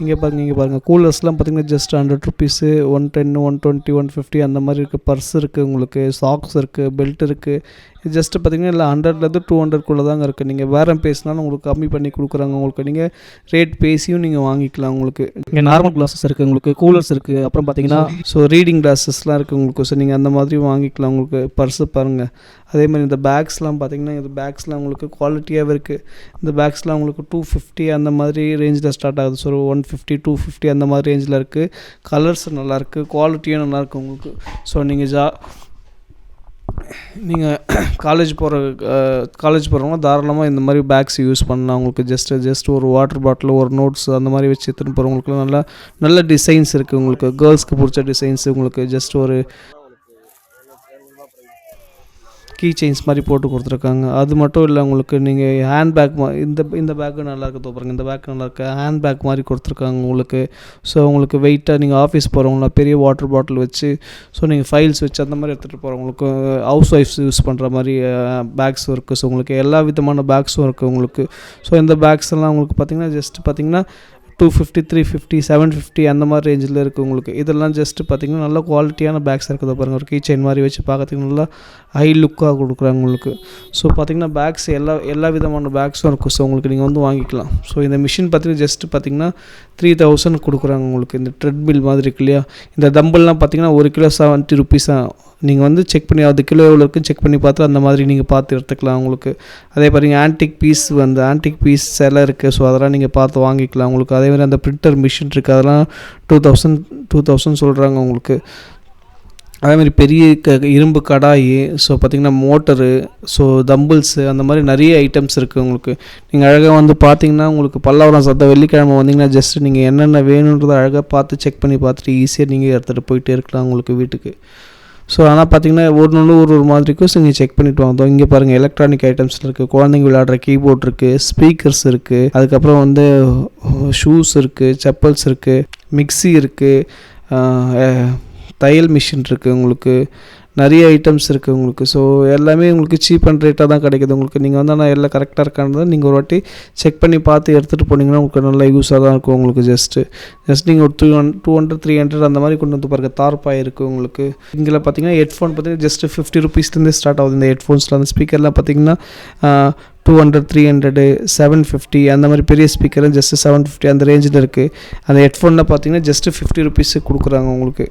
இங்கே பாருங்கள் கூலர்ஸ்லாம் பார்த்தீங்கன்னா ஜஸ்ட் 100 rupees, 110, 120, 150 அந்த மாதிரி இருக்குது. பர்ஸ் இருக்குது உங்களுக்கு, சாக்ஸ் இருக்குது, பெல்ட் இருக்குது. இது ஜஸ்ட்டு பார்த்தீங்கன்னா இல்லை 100லேருந்து 200க்குள்ளே தாங்க இருக்குது. நீங்கள் பேரம் பேசினாலும் உங்களுக்கு கம்மி பண்ணி கொடுக்குறாங்க உங்களுக்கு. நீங்கள் ரேட் பேசியும் நீங்கள் வாங்கிக்கலாம் உங்களுக்கு. இங்கே நார்மல் கிளாஸஸ் இருக்குது உங்களுக்கு, கூலர்ஸ் இருக்குது, அப்புறம் பார்த்தீங்கன்னா ஸோ ரீடிங் கிளாஸஸ்லாம் இருக்குது உங்களுக்கு. ஸோ நீங்கள் அந்த மாதிரி வாங்கிக்கலாம் உங்களுக்கு. பர்ஸு பாருங்கள். அதே மாதிரி இந்த பேக்ஸ்லாம் பார்த்தீங்கன்னா இந்த பேக்ஸ்லாம் உங்களுக்கு குவாலிட்டியாகவே இருக்குது. இந்த பேக்ஸ்லாம் உங்களுக்கு 250 அந்த மாதிரி ரேஞ்சில் ஸ்டார்ட் ஆகுது. ஸோ 150, 250 அந்த மாதிரி ரேஞ்சில் இருக்குது. கலர்ஸ் நல்லாயிருக்கு, குவாலிட்டியும் நல்லாயிருக்கு உங்களுக்கு. ஸோ நீங்கள் காலேஜ் போகிறவங்க தாராளமாக இந்த மாதிரி பேக்ஸ் யூஸ் பண்ணலாம் உங்களுக்கு. ஜஸ்ட் ஒரு வாட்டர் பாட்டில், ஒரு நோட்ஸ் அந்த மாதிரி வச்சு எடுத்துகிட்டு போகிறவங்களுக்குலாம் நல்ல டிசைன்ஸ் இருக்குது உங்களுக்கு. கேர்ள்ஸ்க்கு பிடிச்ச டிசைன்ஸ் உங்களுக்கு. ஜஸ்ட் ஒரு கீ செயின்ஸ் மாதிரி போட்டு கொடுத்துருக்காங்க. அது மட்டும் இல்லை உங்களுக்கு நீங்கள் ஹேண்ட் பேக் இந்த பேக்கு நல்லா இருக்குது பாருங்க, இந்த பேக் நல்லா இருக்குது, ஹேண்ட் பேக் மாதிரி கொடுத்துருக்காங்க உங்களுக்கு. ஸோ உங்களுக்கு வெயிட்டாக நீங்கள் ஆஃபீஸ் போகிறவங்களா பெரிய வாட்டர் பாட்டில் வச்சு ஸோ நீங்கள் ஃபைல்ஸ் வச்சு அந்த மாதிரி எடுத்துகிட்டு போகிறவங்களுக்கு, ஹவுஸ் ஒய்ஃப்ஸ் யூஸ் பண்ணுற மாதிரி பேக்ஸும் இருக்குது. ஸோ உங்களுக்கு எல்லா விதமான பேக்ஸும் இருக்குது உங்களுக்கு. ஸோ இந்த பேக்ஸ் எல்லாம் உங்களுக்கு பார்த்திங்கன்னா ஜஸ்ட் பார்த்திங்கன்னா 250, 350, 750 அந்த மாதிரி ரேஞ்சில் இருக்குது உங்களுக்கு. இதெல்லாம் ஜஸ்ட்டு பார்த்திங்கன்னா நல்ல குவாலிட்டியான பேக்ஸ் இருக்குது பாருங்கள். ஒரு கீ செயின் மாதிரி வச்சு பார்க்கறதுக்கு நல்லா ஹை லுக்காக கொடுக்குறாங்க உங்களுக்கு. ஸோ பார்த்திங்கன்னா பேக்ஸ் எல்லா விதமான பேக்ஸும் இருக்குது. ஸோ உங்களுக்கு நீங்கள் வந்து வாங்கிக்கலாம். ஸோ இந்த மிஷின் பார்த்திங்கன்னா ஜஸ்ட்டு பார்த்திங்கன்னா 3000 கொடுக்குறாங்க உங்களுக்கு. இந்த ட்ரெட்மில் மாதிரி இருக்கு இல்லையா, இந்த டம்பிள்லாம் பார்த்திங்கன்னா 1 கிலோ 70 ருபீஸ் தான். நீங்கள் வந்து செக் பண்ணி அது கிலோ எவ்வளோ இருக்குன்னு செக் பண்ணி பார்த்து அந்த மாதிரி நீங்கள் பார்த்து எடுத்துக்கலாம் உங்களுக்கு. அதே மாதிரி ஆன்டிக் பீஸ் எல்லாம் இருக்குது. ஸோ அதெல்லாம் நீங்கள் பார்த்து வாங்கிக்கலாம் உங்களுக்கு. அதே மாதிரி அந்த பிரிண்டர் மிஷின் இருக்குது, அதெல்லாம் 2000 சொல்கிறாங்க உங்களுக்கு. அதேமாதிரி பெரிய இரும்பு கடாயி, ஸோ பார்த்திங்கன்னா மோட்டரு, ஸோ தம்பிள்ஸு, அந்த மாதிரி நிறைய ஐட்டம்ஸ் இருக்குது உங்களுக்கு. நீங்கள் அழகாக வந்து பார்த்தீங்கன்னா உங்களுக்கு பல்லாவரம் சந்தை வெள்ளிக்கிழமை வந்தீங்கன்னா ஜஸ்ட்டு நீங்கள் என்னென்ன வேணுன்றதை அழகாக பார்த்து செக் பண்ணி பார்த்துட்டு ஈஸியாக நீங்கள் எடுத்துகிட்டு போயிட்டே இருக்கலாம் உங்களுக்கு வீட்டுக்கு. ஸோ ஆனால் பார்த்தீங்கன்னா ஒரு மாதிரிக்கும் ஸோ நீங்கள் செக் பண்ணிவிட்டு வாங்க. இங்கே பாருங்கள் எலக்ட்ரானிக் ஐட்டம்ஸில் இருக்குது, குழந்தைங்க விளையாடுற கீபோர்ட் இருக்குது, ஸ்பீக்கர்ஸ் இருக்குது, அதுக்கப்புறம் வந்து ஷூஸ் இருக்குது, செப்பல்ஸ் இருக்குது, மிக்ஸி இருக்குது, தையல் மிஷின் இருக்குது உங்களுக்கு, நிறைய ஐட்டம்ஸ் இருக்குது உங்களுக்கு. ஸோ எல்லாமே உங்களுக்கு சீப் அண்ட் ரேட்டாக தான் கிடைக்குது உங்களுக்கு. நீங்கள் வந்து ஆனால் எல்லாம் கரெக்டாக இருக்கான்றதை நீங்கள் ஒரு வாட்டி செக் பண்ணி பார்த்து எடுத்துகிட்டு போனீங்கன்னா உங்களுக்கு நல்லா யூஸாக தான் இருக்கும் உங்களுக்கு. ஜஸ்ட் நீங்கள் ஒரு 200, 300 அந்த மாதிரி கொண்டு வந்து பாருங்கள். தார்பாய் இருக்குது உங்களுக்கு. இங்கே பார்த்தீங்கன்னா ஹெட்ஃபோன் பார்த்தீங்கன்னா ஜஸ்ட் 50 ருபீஸ்லேருந்தே ஸ்டார்ட் ஆகுது இந்த ஹெட்ஃபோன்ஸில். அந்த ஸ்பீக்கர்லாம் பார்த்தீங்கன்னா 200, 300, 750 அந்த மாதிரி பெரிய ஸ்பீக்கரும் ஜஸ்ட் 750 அந்த ரேஞ்சில் இருக்குது. அந்த ஹெட்ஃபோனில் பார்த்தீங்கன்னா ஜஸ்ட்டு 50 ருபீஸுக்கு கொடுக்குறாங்க உங்களுக்கு.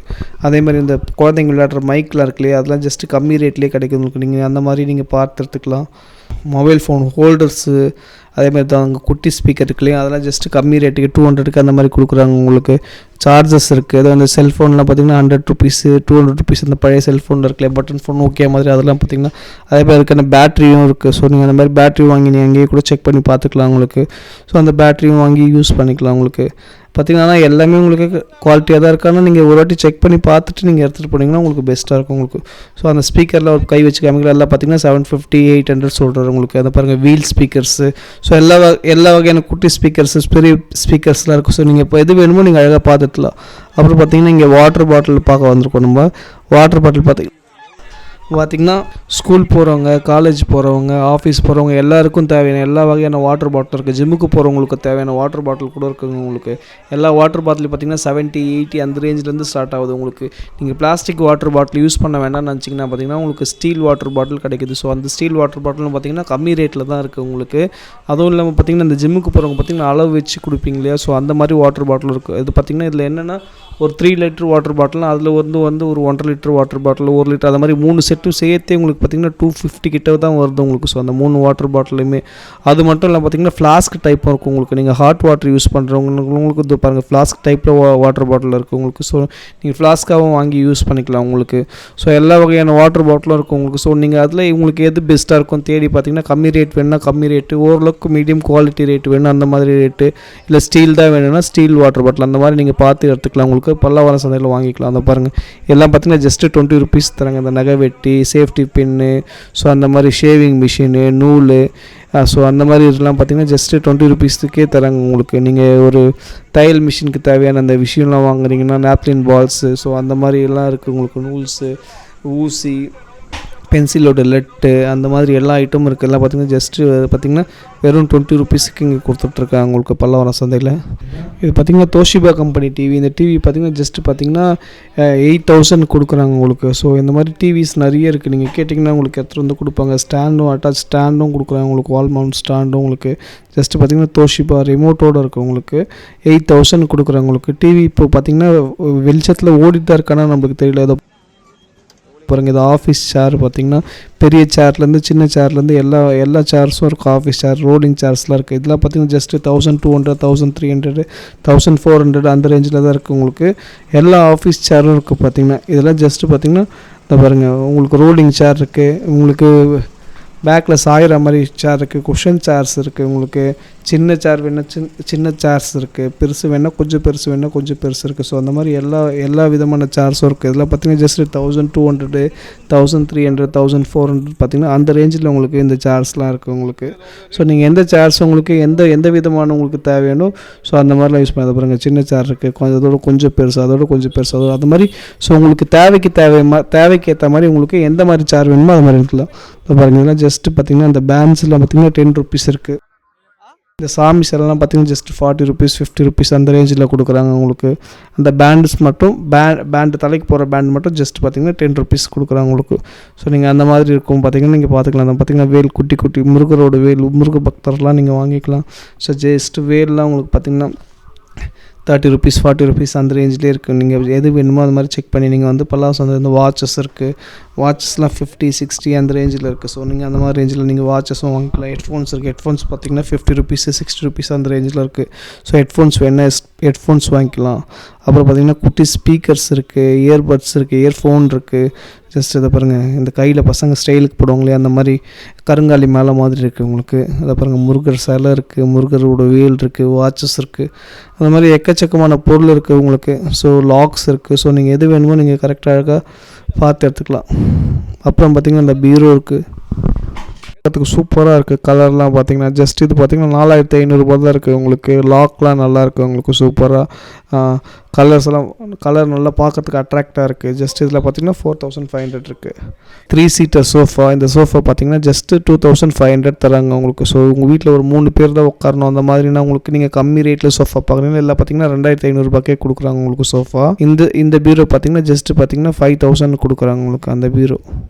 அதே மாதிரி இந்த குழந்தைங்க விளையாடுற மைக்கெலாம் இருக்கு இல்லையா, அதெல்லாம் ஜஸ்ட்டு கம்மி ரேட்லேயே கிடைக்கும் உங்களுக்கு. நீங்கள் அந்த மாதிரி நீங்கள் பார்த்து எடுத்துக்கலாம். மொபைல் ஃபோன் ஹோல்டர்ஸு, அதேமாதிரி தான் அங்கே குட்டி ஸ்பீக்கர் இருக்கு இல்லையா, அதெல்லாம் ஜஸ்ட்டு கம்மி ரேட்டுக்கு 200க்கு அந்த மாதிரி கொடுக்குறாங்க உங்களுக்கு. சார்ஜஸ் இருக்குது. அது அந்த செல்ஃபோன்லாம் பார்த்திங்கன்னா 100 ருபீஸு, 200 ருபீஸ் அந்த பழைய செல்ஃபோனில் இருக்குல்ல பட்டன் ஃபோன் ஓகே மாதிரி, அதெல்லாம் பார்த்திங்கன்னா அதே மாதிரி இருக்க அந்த பேட்டரியும் இருக்குது. ஸோ நீங்கள் அந்த மாதிரி பேட்டரி வாங்கி நீங்கள் அங்கேயே கூட செக் பண்ணி பார்த்துக்கலாம் உங்களுக்கு. ஸோ அந்த பேட்டரியும் வாங்கி யூஸ் பண்ணிக்கலாம் உங்களுக்கு. பார்த்திங்கன்னா எல்லாமே உங்களுக்கு குவாலிட்டியாக தான் இருக்கானா, நீங்கள் ஒரு வாட்டி செக் பண்ணி பார்த்துட்டு நீங்கள் எடுத்துகிட்டு போனீங்கன்னா உங்களுக்கு பெஸ்ட்டாக இருக்கும் உங்களுக்கு. ஸோ அந்த ஸ்பீக்கரில் ஒரு கை வச்சு காமிக்கலாம். எல்லாம் பார்த்திங்கன்னா 750, 800 சொல்கிறாரு உங்களுக்கு. அதை பாருங்கள் வீல் ஸ்பீக்கர்ஸு, ஸோ எல்லா வகையான குட்டி ஸ்பீக்கர்ஸு, பெரிய ஸ்பீக்கர்ஸ்லாம் இருக்கும். ஸோ நீங்கள் இப்போ எது வேணுமோ நீங்கள் அழகாக பார்த்துக்கலாம். அப்புறம் பார்த்திங்கன்னா இங்கே வாட்டர் பாட்டில் பார்க்க வந்திருக்கோம் நம்ம. வாட்டர் பாட்டில் பார்த்திங்கன்னா ஸ்கூல் போகிறவங்க, காலேஜ் போகிறவங்க, ஆஃபீஸ் போகிறவங்க எல்லாருக்கும் தேவையான எல்லா வகையான வாட்டர் பாட்டில் இருக்குது. ஜிம்முக்கு போகிறவங்களுக்கு தேவையான வாட்டர் பாட்டில் கூட இருக்குங்க உங்களுக்கு. எல்லா வாட்டர் பாட்டில் பார்த்திங்கன்னா 70, 80 அந்த ரேஞ்சிலேருந்து ஸ்டார்ட் ஆகுது உங்களுக்கு. நீங்கள் பிளாஸ்டிக் வாட்டர் பாட்டில் யூஸ் பண்ண வேண்டாம்னு நினச்சிங்கன்னா பார்த்திங்கன்னா உங்களுக்கு ஸ்டீல் வாட்டர் பாட்டில் கிடைக்குது. ஸோ அந்த ஸ்டீல் வாட்டர் பாட்டிலும் பார்த்திங்கன்னா கம்மி ரேட்டில் தான் இருக்குது உங்களுக்கு. அதுவும் இல்லாமல் பார்த்திங்கன்னா இந்த ஜிம்முக்கு போகிறவங்க பார்த்திங்கன்னா அளவு வச்சு கொடுப்பீங்க இல்லையா, ஸோ அந்த மாதிரி வாட்டர் பாட்டில் இருக்குது. இது பார்த்திங்கன்னா இதில் என்னென்னா ஒரு 3 லிட்டர் வாட்டர் பாட்டில்னா அதில் வந்து ஒரு 1.5 லிட்டர் வாட்டர் பாட்டில், 1 லிட்டர் அந்த மாதிரி 3 செட்டும் சேர்த்தே உங்களுக்கு பார்த்திங்கன்னா 250 கிட்ட தான் வருது உங்களுக்கு. ஸோ அந்த 3 வாட்டர் பாட்டிலுமே. அது மட்டும் இல்லை பார்த்திங்கன்னா ஃப்ளாஸ்க் டைப்பும் இருக்கும் உங்களுக்கு. நீங்கள் ஹாட் வாட்டர் யூஸ் பண்ணுறவங்களுக்கு இது பாருங்கள் ஃப்ளாஸ்க் டைப்பில் வாட்டர் பாட்டில் இருக்குது உங்களுக்கு. ஸோ நீங்கள் ஃப்ளாஸ்க்காகவும் வாங்கி யூஸ் பண்ணிக்கலாம் உங்களுக்கு. ஸோ எல்லா வகையான வாட்டர் பாட்டிலும் இருக்கும் உங்களுக்கு. ஸோ நீங்கள் அதில் உங்களுக்கு எது பெஸ்ட்டாக இருக்கும் தேடி பார்த்திங்கன்னா கம்மி ரேட் வேணுன்னா கம்மி ரேட்டு, ஓரளவுக்கு மீடியம் குவாலிட்டி ரேட் வேணும் அந்த மாதிரி ரேட்டு, இல்லை ஸ்டீல் தான் வேணும்னா ஸ்டீல் வாட்டர் பாட்டில் அந்த மாதிரி நீங்கள் பார்த்து எடுத்துக்கலாம் உங்களுக்கு. பல்லாவரம் சந்தையில் வாங்கிக்கலாம். அந்த பாருங்கள் எல்லாம் பார்த்திங்கன்னா ஜஸ்ட்டு 20 ருபீஸ் தராங்க. இந்த நகை வெட்டி, சேஃப்டி பின்னு, ஸோ அந்த மாதிரி ஷேவிங் மிஷினு, நூல், ஸோ அந்த மாதிரி இதெல்லாம் பார்த்திங்கன்னா ஜஸ்ட்டு 20 ருபீஸுக்கே தராங்க உங்களுக்கு. நீங்கள் ஒரு தையல் மிஷினுக்கு தேவையான அந்த விஷயம்லாம் வாங்குறீங்கன்னா நாப்கின் பால்ஸு, ஸோ அந்த மாதிரி எல்லாம் இருக்குது உங்களுக்கு. நூல்ஸு, ஊசி, பென்சிலோட லெட்டு, அந்த மாதிரி எல்லா ஐட்டமும் இருக்குது. எல்லாம் பார்த்திங்கன்னா ஜஸ்ட்டு பார்த்திங்கன்னா வெறும் 20 ருபீஸுக்கு இங்கே கொடுத்துட்ருக்காங்க உங்களுக்கு பல்லாவரம் சந்தையில். இது பார்த்திங்கன்னா தோஷிபா கம்பெனி டிவி. இந்த டிவி பார்த்திங்கன்னா ஜஸ்ட்டு பார்த்திங்கன்னா 8000 கொடுக்குறாங்க உங்களுக்கு. ஸோ இந்த மாதிரி டிவிஸ் நிறைய இருக்குது. நீங்கள் கேட்டிங்கன்னா உங்களுக்கு எடுத்துகிட்டு வந்து கொடுப்பாங்க. ஸ்டாண்டும் அட்டாச் ஸ்டாண்டும் கொடுக்குறாங்க உங்களுக்கு. வால் மவுண்ட் ஸ்டாண்டும் உங்களுக்கு. ஜஸ்ட்டு பார்த்திங்கன்னா தோஷிபா ரிமோட்டோடு இருக்குது உங்களுக்கு. 8000 கொடுக்குறாங்க உங்களுக்கு. டிவி இப்போ பார்த்திங்கன்னா வெளிச்சத்தில் ஓடிட்டு தான் இருக்கானா நம்மளுக்கு தெரியல. ஏதோ பாருங்கள் இது ஆஃபீஸ் சேர் பார்த்திங்கன்னா பெரிய சேர்லேருந்து சின்ன சேர்லேருந்து எல்லா சேர்ஸும் இருக்குது. ஆஃபீஸ் சேர், ரோலிங் சேர்ஸ்லாம் இருக்குது. இதெல்லாம் பார்த்திங்கன்னா ஜஸ்ட்டு 1200, 1300, 1400 அந்த ரேஞ்சில் தான் இருக்குது உங்களுக்கு. எல்லா ஆஃபீஸ் சேரும் இருக்குது பார்த்திங்கன்னா. இதெல்லாம் ஜஸ்ட்டு பார்த்திங்கன்னா இந்த பாருங்கள் உங்களுக்கு ரோலிங் சேர் இருக்குது, உங்களுக்கு பேக்கில் சாயிற மாதிரி சேர் இருக்குது, குஷன் சேர்ஸ் இருக்குது உங்களுக்கு, சின்ன சேர் வேணால் சின்ன சேர்ஸ் இருக்குது, பெருசு வேணால் கொஞ்சம் பெருசு வேணால் கொஞ்சம் பெருசு இருக்குது. ஸோ அந்த மாதிரி எல்லா விதமான சேர்ஸும் இருக்குது. இதெல்லாம் பார்த்திங்கன்னா ஜஸ்ட் 1200, 1300, 1400 பார்த்திங்கன்னா அந்த ரேஞ்சில் உங்களுக்கு இந்த சேர்ஸ்லாம் இருக்குது உங்களுக்கு. ஸோ நீங்கள் எந்த சேர்ஸ் உங்களுக்கு எந்த விதமான உங்களுக்கு தேவையானோ ஸோ அந்த மாதிரிலாம் யூஸ் பண்ணி பாருங்கள். சின்ன சேர் இருக்குது, அதோட கொஞ்சம் பெருசு, அதோட கொஞ்சம் பெருசு, அதோட அது மாதிரி. ஸோ உங்களுக்கு தேவைக்கு ஏற்ற மாதிரி உங்களுக்கு எந்த மாதிரி சேர் வேணுமோ அது மாதிரி இருக்கலாம். இப்போ பாருங்கள் இதெல்லாம் ஜஸ்ட்டு பார்த்திங்கன்னா அந்த பேண்ட்ஸ்லாம் பார்த்திங்கன்னா 10 rupees இருக்குது. இந்த சாமி சிலைலாம் பார்த்திங்கன்னா ஜஸ்ட் 40 rupees, 50 rupees அந்த ரேஞ்சில் கொடுக்குறாங்க உங்களுக்கு. அந்த பேண்ட்ஸ் மட்டும் பேண்டு தலைக்கு போகிற பேண்ட் மட்டும் ஜஸ்ட் பார்த்திங்கன்னா 10 rupees கொடுக்குறாங்க உங்களுக்கு. ஸோ நீங்கள் அந்த மாதிரி இருக்கும் பார்த்திங்கன்னா நீங்கள் பார்த்துக்கலாம். அந்த பார்த்திங்கன்னா வேல் குட்டி முருகரோட வேல், முருக பக்தர்லாம் நீங்கள் வாங்கிக்கலாம். ஸோ ஜஸ்ட் வேல்லாம் உங்களுக்கு பார்த்திங்கன்னா 30 rupees, 40 rupees அந்த ரேஞ்சிலே இருக்குது. நீங்கள் எது வேணுமோ அது மாதிரி செக் பண்ணி நீங்கள் வந்து பல்லாஸ் வந்து இந்த வாட்சஸ் இருக்குது, வாட்சஸ்லாம் 50, 60 அந்த ரேஞ்சில் இருக்குது. ஸோ நீங்கள் அந்த மாதிரி ரேஞ்சில் நீங்கள் வாட்சஸும் வாங்கிக்கலாம். ஹெட்ஃபோன்ஸ் இருக்குது, ஹெட்ஃபோன்ஸ் பார்த்திங்கன்னா 50 rupees, 60 rupees அந்த ரேஞ்சில் இருக்குது. ஸோ ஹெட்ஃபோன்ஸ் வேணால் ஹெட்ஃபோன்ஸ் வாங்கிக்கலாம். அப்புறம் பார்த்திங்கன்னா குட்டி ஸ்பீக்கர்ஸ் இருக்குது, இயர்பட்ஸ் இருக்குது, இயர்ஃபோன் இருக்குது. ஜஸ்ட் இதை பாருங்கள், இந்த கையில் பசங்க ஸ்டைலுக்கு போடுவாங்களே அந்த மாதிரி கருங்காலி மேலே மாதிரி இருக்குது உங்களுக்கு. அதை பாருங்கள், முருகர் சிலை இருக்குது, முருகரோட வேல் இருக்குது, வாட்சஸ் இருக்குது, அந்த மாதிரி எக்கச்சக்கமான பொருள் இருக்குது உங்களுக்கு. ஸோ லாக்ஸ் இருக்குது. ஸோ நீங்கள் எது வேணுமோ நீங்கள் கரெக்டாக பார்த்து எடுத்துக்கலாம். அப்புறம் பார்த்திங்கன்னா இந்த பீரோ இருக்குது, பார்க்கறதுக்கு சூப்பராக இருக்குது. கலர்லாம் பார்த்திங்கன்னா ஜஸ்ட் இது பார்த்திங்கன்னா 4500 தான் இருக்குது உங்களுக்கு. லாக்லாம் நல்லா இருக்குது உங்களுக்கு சூப்பராக. கலர்ஸ் எல்லாம் கலர் நல்லா பார்க்கறதுக்கு அட்ராக்டாக இருக்குது. ஜஸ்ட் இதில் பார்த்திங்கன்னா 4500 இருக்குது. 3 seater சோஃபா. இந்த சோஃபா பார்த்திங்கன்னா ஜஸ்ட்டு 2500 தராங்க உங்களுக்கு. ஸோ உங்கள் வீட்டில் ஒரு 3 பேர் தான் உட்காரணும் அந்த மாதிரினா உங்களுக்கு நீங்கள் கம்மி ரேட்டில் சோஃபா பார்க்குறீங்கன்னா இல்லை பார்த்திங்கன்னா 2500 ரூபாய்க்கே கொடுக்குறாங்க உங்களுக்கு சோஃபா. இந்த பீரோ பார்த்திங்கன்னா ஜஸ்ட்டு பார்த்திங்கன்னா 5000 கொடுக்குறாங்க உங்களுக்கு அந்த பீரோ.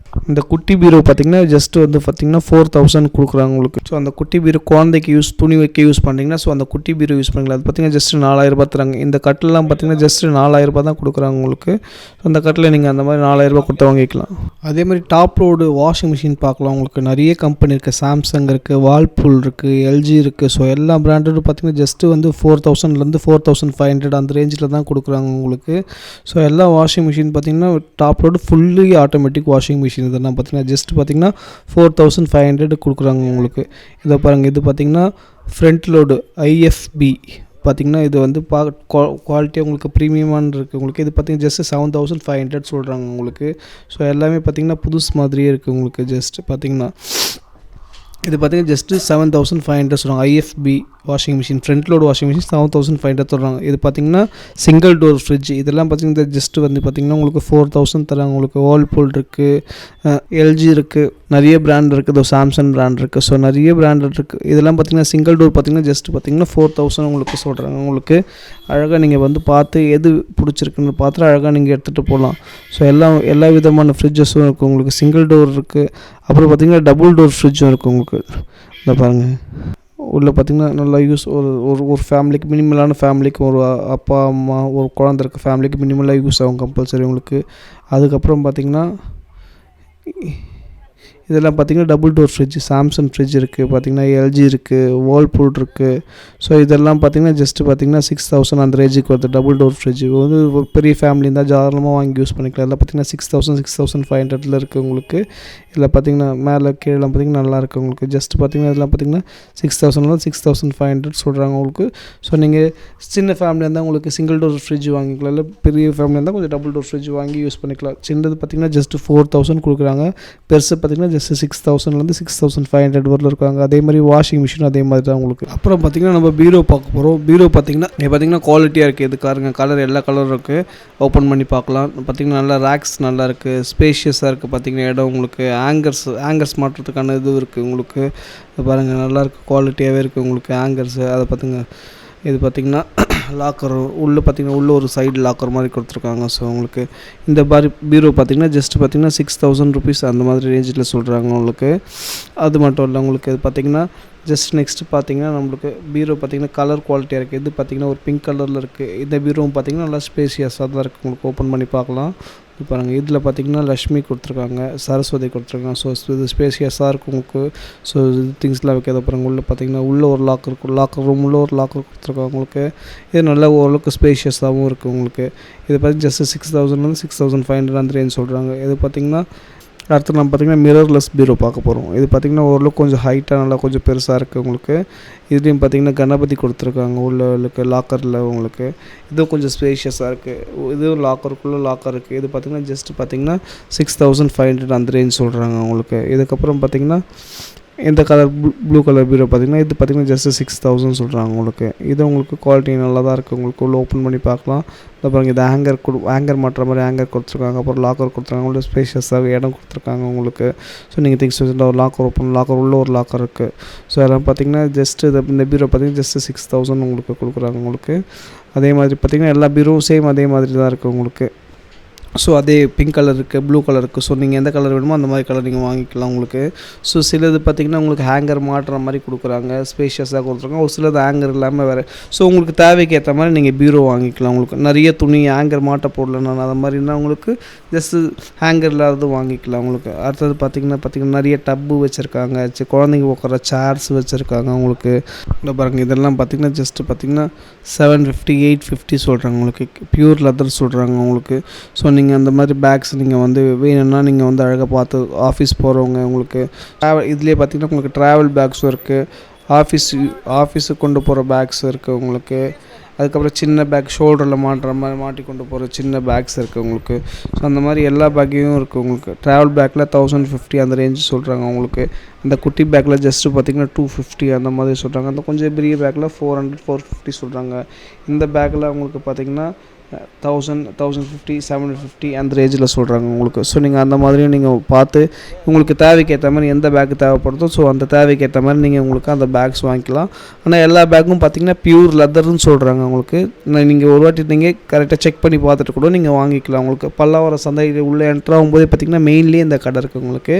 இந்த குட்டி பீரோ பார்த்திங்கன்னா ஜஸ்ட்டு வந்து பார்த்திங்கன்னா 4000 கொடுக்குறாங்க உங்களுக்கு. ஸோ அந்த குட்டி பீரோ குழந்தைக்கு துணி வைக்க யூஸ் பண்ணுறீங்கன்னா ஸோ அந்த குட்டி பீரோ யூஸ் பண்ணிக்கலாம். அது பார்த்திங்கன்னா ஜஸ்ட்டு 4000 ரூபாய் தராங்க. இந்த கட்டிலெலாம் பார்த்திங்கன்னா ஜஸ்ட்டு 4000 ரூபாய் தான் கொடுக்குறாங்க உங்களுக்கு. ஸோ அந்த கட்டில் நீங்கள் அந்த மாதிரி 4000 ரூபாய் கொடுத்து வாங்கிக்கலாம். அதே மாதிரி டாப் லோடு வாஷிங் மிஷின் பார்க்கலாம் உங்களுக்கு. நிறைய கம்பெனி இருக்குது, சாம்சங் இருக்குது, வால்பூல் இருக்குது, எல்ஜி இருக்குது. ஸோ எல்லா பிராண்டடும் பார்த்திங்கன்னா ஜஸ்ட்டு வந்து 4000லேருந்து 4500 அந்த ரேஞ்சில் தான் கொடுக்குறாங்க உங்களுக்கு. ஸோ எல்லா வாஷிங் மிஷின் பார்த்திங்கன்னா top load fully automatic washing machine இதெல்லாம் பார்த்திங்கன்னா ஜஸ்ட் பார்த்திங்கன்னா 4500 கொடுக்குறாங்க உங்களுக்கு. இதை பாருங்கள், இது பார்த்திங்கன்னா ஃப்ரண்ட் லோடு ஐஎஃப்பி பார்த்திங்கன்னா இது வந்து குவாலிட்டியாக உங்களுக்கு ப்ரீமியமான இருக்குது உங்களுக்கு. இது பார்த்திங்கன்னா ஜஸ்ட்டு 7500 சொல்கிறாங்க உங்களுக்கு. ஸோ எல்லாமே பார்த்திங்கன்னா புதுசு மாதிரியே இருக்குது உங்களுக்கு. ஜஸ்ட் பார்த்திங்கன்னா இது பார்த்திங்கன்னா ஜஸ்ட்டு 7500 சொல்கிறாங்க. IFB washing machine front load washing machine 7500 சொல்கிறாங்க. இது பார்த்திங்கன்னா சிங்கிள் டோர் ஃப்ரிட்ஜ். இதெல்லாம் பார்த்திங்கன்னா ஜஸ்ட்டு வந்து பார்த்திங்கன்னா உங்களுக்கு 4000 தராங்க உங்களுக்கு. வால்பூல் இருக்குது, எல்ஜி இருக்குது, நிறைய பிராண்ட் இருக்குது, சாம்சங் பிராண்ட் இருக்குது. ஸோ நிறைய பிராண்ட் இருக்குது. இதெல்லாம் பார்த்திங்கன்னா சிங்கிள் டோர் பார்த்திங்கன்னா ஜஸ்ட்டு பார்த்திங்கன்னா 4000 உங்களுக்கு சொல்கிறாங்க உங்களுக்கு. அழகாக நீங்கள் வந்து பார்த்து எது பிடிச்சிருக்குன்னு பார்த்துட்டு அழகாக நீங்கள் எடுத்துகிட்டு போகலாம். ஸோ எல்லா விதமான ஃப்ரிட்ஜஸும் இருக்குது உங்களுக்கு. சிங்கிள் டோர் இருக்குது, அப்புறம் பார்த்திங்கன்னா டபுள் டோர் ஃப்ரிட்ஜும் இருக்குது உங்களுக்கு. இந்த பாருங்கள், உள்ளே பார்த்திங்கன்னா நல்லா யூஸ் ஒரு ஃபேமிலிக்கு மினிமலான ஃபேமிலிக்கு ஒரு அப்பா அம்மா ஒரு குழந்தை இருக்க ஃபேமிலிக்கு மினிமலாக யூஸ் ஆகும் கம்பல்சரி உங்களுக்கு. அதுக்கப்புறம் பார்த்திங்கன்னா இதெல்லாம் பார்த்திங்கன்னா double door fridge, Samsung fridge இருக்குது, பார்த்திங்கன்னா எல்ஜி இருக்குது, வேர்ல்பூல் இருக்குது. ஸோ இதெல்லாம் பார்த்திங்கன்னா ஜஸ்ட்டு பார்த்திங்கன்னா 6000 அந்த ரேஞ்சுக்கு வருது. டபுள் டோர் ஃப்ரிட்ஜ் வந்து ஒரு பெரிய ஃபேமிலி இருந்தால் தாராளமாக வாங்கி யூஸ் பண்ணிக்கலாம். இதெல்லாம் பார்த்திங்கன்னா 6500 இருக்குது உங்களுக்கு. இதில் பார்த்திங்கன்னா மேலே கீழே பார்த்திங்கன்னா நல்லா இருக்குது உங்களுக்கு. ஜஸ்ட்டு பார்த்திங்கன்னா இதெல்லாம் பார்த்திங்கன்னா 6500 சொல்கிறாங்க உங்களுக்கு. ஸோ நீங்கள் சின்ன ஃபேமிலியாக இருந்தால் உங்களுக்கு சிங்கிள் டோர் ஃப்ரிட்ஜ் வாங்கிக்கலாம், இல்லை பெரிய ஃபேமிலியாக இருந்தால் கொஞ்சம் டபுள் டோர் ஃப்ரிட்ஜ் வாங்கி யூஸ் பண்ணிக்கலாம். சின்னது பார்த்திங்கன்னா ஜஸ்ட்டு 4000 கொடுக்குறாங்க. பெருசு பார்த்திங்கன்னா ஜஸ்ட் 6000லேருந்து 6500 வரல இருக்காங்க. அதே மாதிரி வாஷிங் மிஷின் அதே மாதிரி தான் உங்களுக்கு. அப்புறம் பார்த்திங்கன்னா நம்ம பீரோ பார்க்க போகிறோம். பீரோ பார்த்திங்கன்னா குவாலிட்டியாக இருக்குது. இது காருங்க, கலர் எல்லா கலரும் இருக்குது. ஓப்பன் பண்ணி பார்க்கலாம். பார்த்திங்கன்னா நல்லா ரேக்ஸ் நல்லா இருக்குது, ஸ்பேஷியஸாக இருக்குது. பார்த்திங்கன்னா இடம் உங்களுக்கு ஆங்கர்ஸ் மாட்டுறதுக்கான இது இருக்குது உங்களுக்கு. பாருங்கள் நல்லா இருக்குது, குவாலிட்டியாகவே இருக்குது உங்களுக்கு ஆங்கர்ஸு. அதை பார்த்துங்க. இது பார்த்திங்கன்னா லாக்கர் உள்ளே பார்த்திங்கன்னா உள்ளே ஒரு சைடு லாக்கர் மாதிரி கொடுத்துருக்காங்க. ஸோ உங்களுக்கு இந்த மாதிரி பீரோ பார்த்திங்கன்னா ஜஸ்ட்டு பார்த்திங்கன்னா 6000 rupees அந்த மாதிரி ரேஞ்சில் சொல்கிறாங்க உங்களுக்கு. அது மட்டும் இல்லை உங்களுக்கு. இது பார்த்திங்கன்னா ஜஸ்ட் நெக்ஸ்ட்டு பார்த்திங்கன்னா நம்மளுக்கு பீரோ பார்த்திங்கன்னா கலர் குவாலிட்டியாக இருக்குது. இது பார்த்திங்கன்னா ஒரு பிங்க் கலரில் இருக்குது. இந்த பீரோவும் பார்த்திங்கன்னா நல்லா ஸ்பேசியஸாக தான் இருக்குது உங்களுக்கு. ஓப்பன் பண்ணி பார்க்கலாம். இது பாருங்கள், இதில் பார்த்திங்கன்னா லக்ஷ்மி கொடுத்துருக்காங்க, சரஸ்வதி கொடுத்துருக்காங்க. ஸோ இது ஸ்பேசியஸாக இருக்கும் உங்களுக்கு. ஸோ இது திங்ஸ்லாம் வைக்காத பாருங்கள். உள்ளே பார்த்திங்கன்னா உள்ளே ஒரு லாக்கர் இருக்கும், லாக்கர் ரூம் உள்ளே ஒரு லாக்கர் கொடுத்துருக்காங்க உங்களுக்கு. இது நல்லா ஓரளவுக்கு ஸ்பேஷியஸாகவும் இருக்குது உங்களுக்கு. இது பார்த்திங்கன்னா ஜஸ்ட்டு 6000லேருந்து 6500 அந்த ரேஞ்ச் சொல்கிறாங்க. இது பார்த்திங்கன்னா அடுத்து நம்ம பார்த்திங்கன்னா மிரர்லெஸ் பீரோ பார்க்க போகிறோம். இது பார்த்திங்கன்னா ஓரளவுக்கு கொஞ்சம் ஹைட்டாக நல்லா கொஞ்சம் பெருசாக இருக்குது உங்களுக்கு. இதுலேயும் பார்த்திங்கன்னா கணபதி கொடுத்துருக்காங்க உள்ளே லாக்கரில் உங்களுக்கு. இதுவும் கொஞ்சம் ஸ்பேஷியஸாக இருக்குது. இதுவும் லாக்கருக்குள்ளே லாக்கர் இருக்குது. இது பார்த்திங்கன்னா ஜஸ்ட் பார்த்திங்கன்னா 6500 அந்த ரேஞ்ச் சொல்கிறாங்க உங்களுக்கு. இதுக்கப்புறம் பார்த்திங்கன்னா இந்த கலர் ப்ளூ கலர் பீரோ பார்த்திங்கன்னா இது பார்த்திங்கன்னா ஜஸ்ட்டு 6000 சொல்கிறாங்க உங்களுக்கு. இது உங்களுக்கு குவாலிட்டி நல்லா தான் இருக்குது உங்களுக்கு. உள்ள ஓப்பன் பண்ணி பார்க்கலாம். அப்புறம் இது ஹேங்கர் மாட்டுற மாதிரி ஹேங்கர் கொடுத்துருக்காங்க. அப்புறம் லாக்கர் கொடுத்துருக்காங்க. உள்ள ஸ்பேஷியஸாக இடம் கொடுத்துருக்காங்க உங்களுக்கு. ஸோ நீங்கள் திங்ஸ் வச்சுருந்தா ஒரு லாக்கர் ஓப்பன் லாக்கர் உள்ள ஒரு லாக்கர் இருக்குது. ஸோ அதெல்லாம் பார்த்திங்கன்னா ஜஸ்ட்டு இந்த பீரோ பார்த்திங்கன்னா ஜஸ்ட்டு 6000 உங்களுக்கு கொடுக்குறாங்க உங்களுக்கு. அதே மாதிரி பார்த்திங்கன்னா எல்லா பீரோவும் சேம் அதே மாதிரி தான் இருக்குது உங்களுக்கு. ஸோ அதே பிங்க் கலர் இருக்குது, ப்ளூ கலர் இருக்குது. ஸோ நீங்கள் எந்த கலர் வேணுமோ அந்த மாதிரி கலர் நீங்கள் வாங்கிக்கலாம் உங்களுக்கு. ஸோ சிலது பார்த்திங்கன்னா உங்களுக்கு ஹேங்கர் மாட்டுற மாதிரி கொடுக்குறாங்க, ஸ்பேஷியஸாக கொடுத்துருக்காங்க. ஒரு சிலது ஹேங்கர் இல்லாமல் வேறு. ஸோ உங்களுக்கு தேவைக்கு ஏற்ற மாதிரி நீங்கள் பீரோ வாங்கிக்கலாம் உங்களுக்கு. நிறைய துணி ஹேங்கர் மாட்ட போடலன்னா அது மாதிரினா உங்களுக்கு ஜஸ்ட்டு ஹேங்கர் இல்லாதது வாங்கிக்கலாம் உங்களுக்கு. அடுத்தது பார்த்திங்கன்னா நிறைய டப்பு வச்சுருக்காங்க, குழந்தைங்க உட்கார சேர்ஸ் வச்சுருக்காங்க உங்களுக்கு. இந்த பாருங்கள் இதெல்லாம் பார்த்திங்கன்னா ஜஸ்ட்டு பார்த்திங்கன்னா 750 850 சொல்கிறாங்க உங்களுக்கு. பியூர் லெதர் சொல்கிறாங்க உங்களுக்கு. ஸோ நீங்கள் அந்த மாதிரி பேக்ஸ் நீங்கள் வந்து வேணும்னா நீங்கள் வந்து அழகாக பார்த்து ஆஃபீஸ் போகிறவங்க உங்களுக்கு இதுலேயே பார்த்திங்கன்னா உங்களுக்கு ட்ராவல் பேக்ஸும் இருக்குது, ஆஃபீஸுக்கு கொண்டு போகிற பேக்ஸ் இருக்குது உங்களுக்கு. அதுக்கப்புறம் சின்ன பேக் ஷோல்டரில் மாட்டுற மாதிரி மாட்டி கொண்டு போகிற சின்ன பேக்ஸ் இருக்குது உங்களுக்கு. ஸோ அந்த மாதிரி எல்லா பேக்கையும் இருக்குது உங்களுக்கு. ட்ராவல் பேக்கில் 1050 அந்த ரேஞ்சு சொல்கிறாங்க உங்களுக்கு. அந்த குட்டி பேக்கில் ஜஸ்ட்டு பார்த்திங்கன்னா 250 அந்த மாதிரி சொல்கிறாங்க. அந்த கொஞ்சம் பெரிய பேக்கில் 400 450 சொல்கிறாங்க. இந்த பேக்கில் உங்களுக்கு பார்த்திங்கன்னா 1000 1050 750 அந்த ரேஞ்சில் சொல்கிறாங்க உங்களுக்கு. ஸோ நீங்கள் அந்த மாதிரியும் நீங்கள் பார்த்து உங்களுக்கு தேவைக்கு ஏற்ற மாதிரி எந்த பேக்கு தேவைப்படுதோ ஸோ அந்த தேவைக்கு ஏற்ற மாதிரி நீங்கள் உங்களுக்கு அந்த பேக்ஸ் வாங்கிக்கலாம். ஆனால் எல்லா பேக்கும் பார்த்திங்கன்னா பியூர் லெதர்னு சொல்கிறாங்க உங்களுக்கு. நீங்கள் ஒரு வாட்டி நீங்கள் கரெக்டாக செக் பண்ணி பார்த்துட்டு கூட நீங்கள் வாங்கிக்கலாம் உங்களுக்கு. பல்லாவரம் சந்தையில் உள்ளே என்ட்ரு ஆகும்போது பார்த்திங்கன்னா மெயின்லேயே இந்த கடை இருக்குது உங்களுக்கு.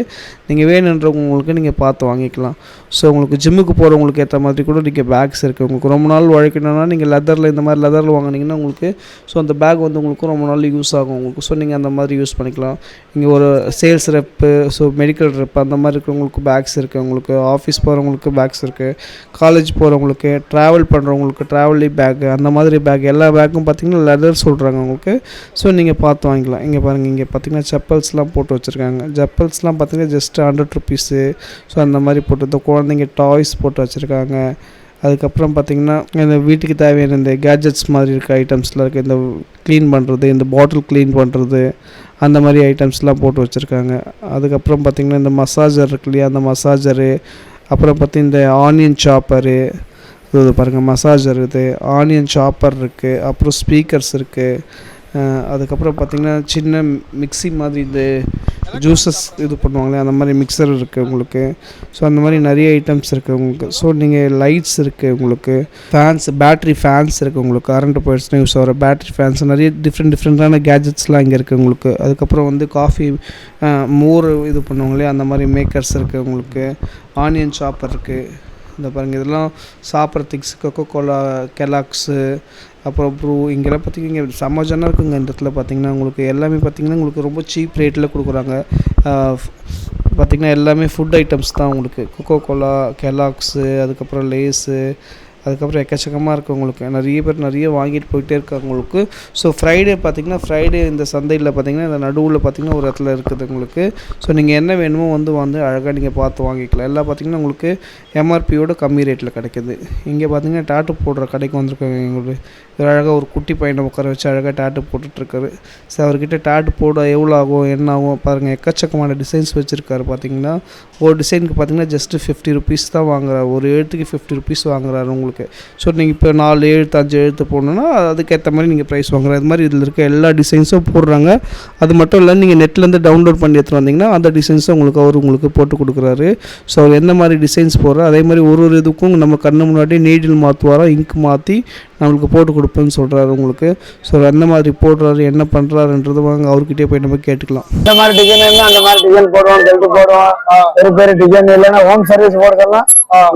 நீங்கள் வேணுன்றவங்களுக்கு நீங்கள் பார்த்து வாங்கிக்கலாம். ஸோ உங்களுக்கு ஜிம்முக்கு போகிறவங்களுக்கு ஏற்ற மாதிரி கூட நீங்கள் பேக்ஸ் இருக்குது உங்களுக்கு. ரொம்ப நாள் உழைக்கணும்னா நீங்கள் லெதரில் இந்த மாதிரி லெதரில் வாங்கினீங்கன்னா உங்களுக்கு ஸோ அந்த பேக் வந்து உங்களுக்கு ரொம்ப நாள் யூஸ் ஆகும் உங்களுக்கு. ஸோ நீங்கள் அந்த மாதிரி யூஸ் பண்ணிக்கலாம். இங்கே ஒரு sales rep, so medical rep அந்த மாதிரி இருக்கிறவங்களுக்கு பேக்ஸ் இருக்குது உங்களுக்கு. ஆஃபீஸ் போகிறவங்களுக்கு பேக்ஸ் இருக்குது, காலேஜ் போகிறவங்களுக்கு, ட்ராவல் பண்ணுறவங்களுக்கு ட்ராவலி பேக் அந்த மாதிரி பேக் எல்லா பேக்கும் பார்த்திங்கன்னா லெதர் சொல்கிறாங்க உங்களுக்கு. ஸோ நீங்கள் பார்த்து வாங்கிக்கலாம். இங்கே பாருங்கள் இங்கே பார்த்திங்கன்னா செப்பல்ஸ்லாம் போட்டு வச்சுருக்காங்க. செப்பல்ஸ்லாம் பார்த்திங்கன்னா ஜஸ்ட் 100 ருபீஸு. ஸோ அந்த மாதிரி போட்டு இந்த குழந்தைங்க டாய்ஸ் போட்டு வச்சுருக்காங்க. அதுக்கப்புறம் பார்த்திங்கன்னா இந்த வீட்டுக்கு தேவையான இந்த கேஜெட்ஸ் மாதிரி இருக்க ஐட்டம்ஸ்லாம் இருக்குது. இந்த க்ளீன் பண்ணுறது, இந்த பாட்டில் க்ளீன் பண்ணுறது அந்த மாதிரி ஐட்டம்ஸ்லாம் போட்டு வச்சுருக்காங்க. அதுக்கப்புறம் பார்த்திங்கன்னா இந்த மசாஜர் இருக்கு இல்லையா, அந்த மசாஜரு, அப்புறம் பார்த்திங்கன்னா இந்த ஆனியன் சாப்பரு, இது பாருங்கள் மசாஜர், இது ஆனியன் சாப்பர் இருக்குது, அப்புறம் ஸ்பீக்கர்ஸ் இருக்குது. அதுக்கப்புறம் பார்த்திங்கன்னா சின்ன மிக்சி மாதிரி இந்த ஜூஸஸ் இது பண்ணுவாங்களே அந்த மாதிரி மிக்சர் இருக்குது உங்களுக்கு. ஸோ அந்த மாதிரி நிறைய ஐட்டம்ஸ் இருக்குது உங்களுக்கு. ஸோ நீங்கள் லைட்ஸ் இருக்குது உங்களுக்கு, ஃபேன்ஸ், பேட்ரி ஃபேன்ஸ் இருக்குது உங்களுக்கு. கரண்ட் போயிடுச்சுன்னா யூஸ் ஆகிற பேட்ரி ஃபேன்ஸ், நிறைய டிஃப்ரெண்ட்டான கேஜெட்ஸ்லாம் இங்கே இருக்குது உங்களுக்கு. அதுக்கப்புறம் வந்து காஃபி மோர் இது பண்ணுவாங்களே அந்த மாதிரி மேக்கர்ஸ் இருக்குது உங்களுக்கு. ஆனியன் சாப்பர் இருக்குது. இந்த பாருங்கள் இதெல்லாம் சாப்பிட்ற திங்ஸ், கொக்கோ கோலா, கெலாக்ஸு, அப்புறம் ப்ரூ, இங்கெல்லாம் பார்த்திங்கன்னா இங்கே சமாஜானாக இருக்குங்க. இந்த இடத்துல பார்த்திங்கன்னா உங்களுக்கு எல்லாமே பார்த்திங்கன்னா உங்களுக்கு ரொம்ப சீப் ரேட்டில் கொடுக்குறாங்க. பார்த்திங்கன்னா எல்லாமே ஃபுட் ஐட்டம்ஸ் தான் உங்களுக்கு. கொக்கோ கோலா, கெலாக்ஸு, அதுக்கப்புறம் லேஸு, அதுக்கப்புறம் எக்கச்சக்கமாக இருக்குது உங்களுக்கு. நிறைய பேர் நிறைய வாங்கிட்டு போயிட்டே இருக்காங்க உங்களுக்கு. ஸோ ஃப்ரைடே பார்த்திங்கன்னா ஃப்ரைடே இந்த சந்தையில் பார்த்திங்கன்னா இந்த நடுவில் பார்த்திங்கன்னா ஒரு இடத்துல இருக்குது உங்களுக்கு. ஸோ நீங்கள் என்ன வேணுமோ வந்து அழகாக நீங்கள் பார்த்து வாங்கிக்கலாம். எல்லாம் பார்த்திங்கன்னா உங்களுக்கு எம்ஆர்பியோட கம்மி ரேட்டில் கிடைக்கிது. இங்கே பார்த்திங்கன்னா டாட்டு போடுற கடைக்கு வந்திருக்காங்க எங்களுக்கு. அழகாக ஒரு குட்டி பையனை உட்கார வச்சு அழகாக டாட்டு போட்டுட்ருக்காரு. ஸோ அவர்கிட்ட டாட்டு போட எவ்வளோ ஆகும் என்ன ஆகும் பாருங்கள். எக்கச்சக்கமான டிசைன்ஸ் வச்சுருக்காரு பார்த்திங்கன்னா. ஒரு டிசைனுக்கு பார்த்திங்கன்னா ஜஸ்ட்டு 50 ருபீஸ் தான் வாங்குறாரு. ஒரு எழுத்துக்கு 50 ருபீஸ் வாங்குறாரு உங்களுக்கு. ஸோ நீங்கள் இப்போ 4 எழுத்து 5 எழுத்து போடணுன்னா அதுக்கேற்ற மாதிரி நீங்கள் ப்ரைஸ் வாங்குறாரு. அது மாதிரி இதில் இருக்க எல்லா டிசைன்ஸும் போடுறாங்க. அது மட்டும் இல்லை, நீங்கள் நெட்லேருந்து டவுன்லோட் பண்ணி எடுத்துகிட்டு வந்தீங்கன்னா அந்த டிசைன்ஸும் உங்களுக்கு போட்டு கொடுக்குறாரு. ஸோ அவர் எந்த மாதிரி டிசைன்ஸ் போடுறாரு அதே மாதிரி ஒரு இதுக்கும் நம்ம கண்ணு முன்னாடி நீடில் மாற்றுவாரோ இங்க் மாற்றி நம்மளுக்கு போட்டு கொடுப்பேன்னு சொல்கிறாரு உங்களுக்கு. ஸோ எந்த மாதிரி போடுறாரு என்ன பண்ணுறாருன்றது வாங்க அவர்கிட்டே போய் நம்ம கேட்டுக்கலாம். இந்த மாதிரி டிசைன் இருந்தால் அந்த மாதிரி டிசைன் போடுவோம், பெல்ட் போடுவோம். பெரிய டிசைன் இல்லைன்னா ஹோம் சர்வீஸ் போட சொல்லலாம்,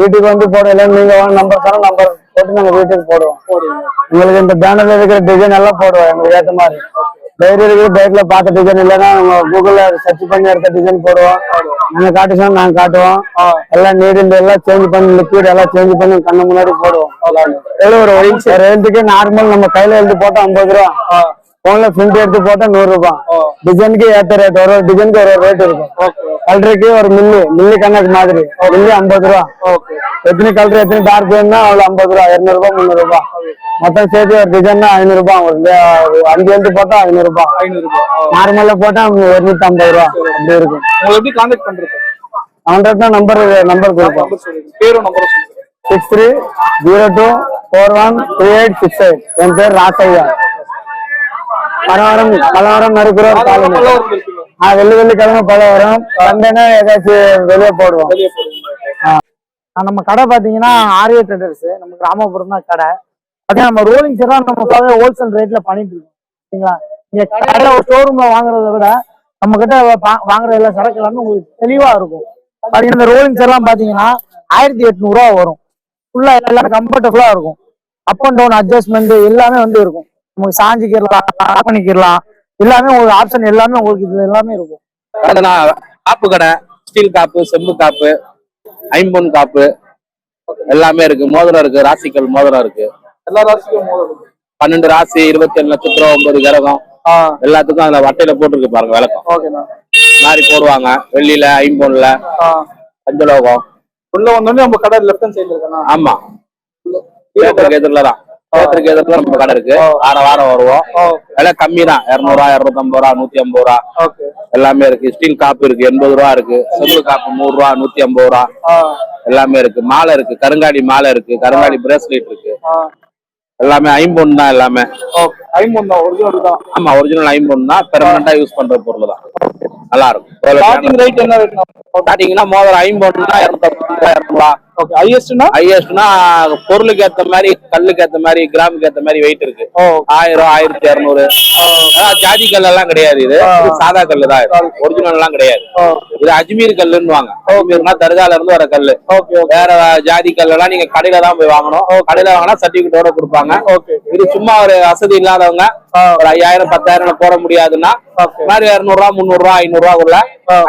வீட்டுக்கு வந்து போட இல்லைன்னு நீங்கள் நம்பர் தரோம், நம்பர் போட்டு நாங்கள் வீட்டுக்கு போடுவோம். உங்களுக்கு இந்த பேனர்ல இருக்கிற டிசைன் எல்லாம் போடுவோம் எங்களுக்கு ஏற்ற மாதிரி. டைரி இருக்குது, டைரியில் பார்த்த டிசைன் இல்லைன்னா நம்ம கூகுளில் சர்ச் பண்ணி எடுத்த டிசைன் போடுவோம். நாங்கள் காட்ட சொன்னால் நாங்கள் காட்டுவோம். எல்லாம் நீடில் எல்லாம் சேஞ்ச் பண்ணி லிக்விட் எல்லாம் சேஞ்ச் பண்ணி கண்ணு முன்னாடி போடுவோம். எவ்வளோ ஒரு எழுத்துக்கு நார்மல் நம்ம கையில் எழுதி போட்டோம் 50 ரூபா. போன்ல பிரிண்ட் எடுத்து போட்டா 100 ரூபாய். டிசைனுக்கு ஏத்த ரேட் வரும், டிசைனுக்கு ஒரு ரேட் இருக்கும். கலருக்கு ஒரு மில்லி கணக்கு மாதிரி மில்லி 50 ரூபா. எத்தனை கலர் எத்தனை டார்க் வேணும்னா அவ்வளவு 50 ரூபா, 200 ரூபாய், 300 ரூபாய். மொத்தம் சேர்த்து ஒரு டிசைன்னா 500 ரூபாய். உங்களுக்கு 5 எழுத்து போட்டா 500 ரூபாய். நார்மலா போட்டா 250 ரூபா அப்படி இருக்கும். உங்களை எப்படி கான்டாக்ட் பண்றது? அவன்கிட்ட நம்பர் கொடுப்போம். பேரும் நம்பரும் 6302413868. என் பேர் ராசையா. பலவரம் நறுக்குறோம். வெள்ளிக்கிழமை பலவரம் சண்டைனா ஏதாச்சும் வெளியே போடுவோம். நம்ம கடை பாத்தீங்கன்னா ஆரிய ட்ரேடர்ஸ், நம்ம கிராமப்புறம் தான் கடை. அதே நம்ம ரோலிங் சேர் தான் நம்ம ஹோல்சேல் ரேட்ல பண்ணிட்டு இருக்கோம். சரிங்களா? நீங்க கடையில ஒரு ஷோரூம்ல வாங்குறத விட நம்ம கிட்ட வாங்குற எல்லா சரக்கு எல்லாமே உங்களுக்கு தெளிவா இருக்கும். பாத்தீங்கன்னா இந்த ரோலிங் சேர் எல்லாம் பாத்தீங்கன்னா 1800 ரூபா வரும். ஃபுல்லா எல்லாம் கம்ஃபர்டபுளா இருக்கும். அப் அண்ட் டவுன் அட்ஜஸ்ட்மெண்ட் எல்லாமே இருக்கும். உங்களுக்கு சாஞ்சிக்கிடலாம், பண்ணிக்கிடலாம், எல்லாமே உங்களுக்கு ஆப்ஷன் எல்லாமே உங்களுக்கு இதுல எல்லாமே இருக்கும். காப்பு கடை, ஸ்டீல் காப்பு, செம்பு காப்பு, ஐம்பொன் காப்பு எல்லாமே இருக்கு. மோதிரம் இருக்கு, ராசிக்கல் மோதிரம் இருக்கு. எல்லா ராசிக்கும் மோதிரம் 12 ராசி, 27 நட்சத்திரம், 9 கிரகம் எல்லாத்துக்கும் அதுல வட்டையில போட்டுருக்கு பாருங்க விளக்கம். மாதிரி போடுவாங்க. வெள்ளியில, ஐம்பொன்ல, பஞ்சலோகம். உள்ள வந்தோடனே நம்ம கடை லெஃப்ட் ஹேண்ட் சைடுல இருக்கா? ஆமா, தேட்டருக்கு எதிரிலதான். தேட்டருக்கு எதிரில நம்ம கடை இருக்கு. வாரம் வருவோம். விலை கம்மி தான். 200 ரூபா, 250 ரூபா, 150 ரூபா எல்லாமே இருக்கு. ஸ்டீல் காப்பு இருக்கு, 80 ரூபா இருக்கு. செம்பு காப்பு 100 ரூபா, 150 ரூபா எல்லாமே இருக்கு. மாலை இருக்கு, கருங்காடி மாலை இருக்கு, கருங்காடி பிரேஸ்லெட் இருக்கு. எல்லாமே ஐம்பொன் தான். எல்லாமே ஐம்பொன் தான், ஒரிஜினல் தான். ஆமா, ஒரிஜினல் ஐம்பொன் தான். பெர்மனண்டா யூஸ் பண்ற பொருள் தான். நல்லா இருக்கும். ஸ்டார்டிங் ரேட் என்ன ரேட்? ஸ்டார்டிங்னா மோதிரம் ஐம்பொன்னா 250 ரூபா. ஓகே. ஹையஸ்ட்னா பொருளுக்கு ஏத்த மாதிரி, கல்லுக்கு ஏத்த மாதிரி, கிராமுக்கு ஏத்த மாதிரி வெயிட் இருக்கு. 1000, 1200. ஜாதி கல் எல்லாம் கிடையாது. இது சாதா கல்லு தான். ஒரிஜினல் எல்லாம் கிடையாது. இது அஜ்மீர் கல்லுன்னு வாங்க. அஜ்மீர்னா தர்கால இருந்து வர கல்லு. வேற ஜாதி கல் எல்லாம் நீங்க கடையில தான் போய் வாங்கணும். கடையில வாங்கினா சர்டிபிகேட்டோட கொடுப்பாங்க. இது சும்மா ஒரு வசதி இல்லாதவங்க ஒரு 5000, 10,000 போட முடியாதுன்னா மாதிரி 200 ரூபா, 300 ரூபா, 500 ரூபாக்குள்ள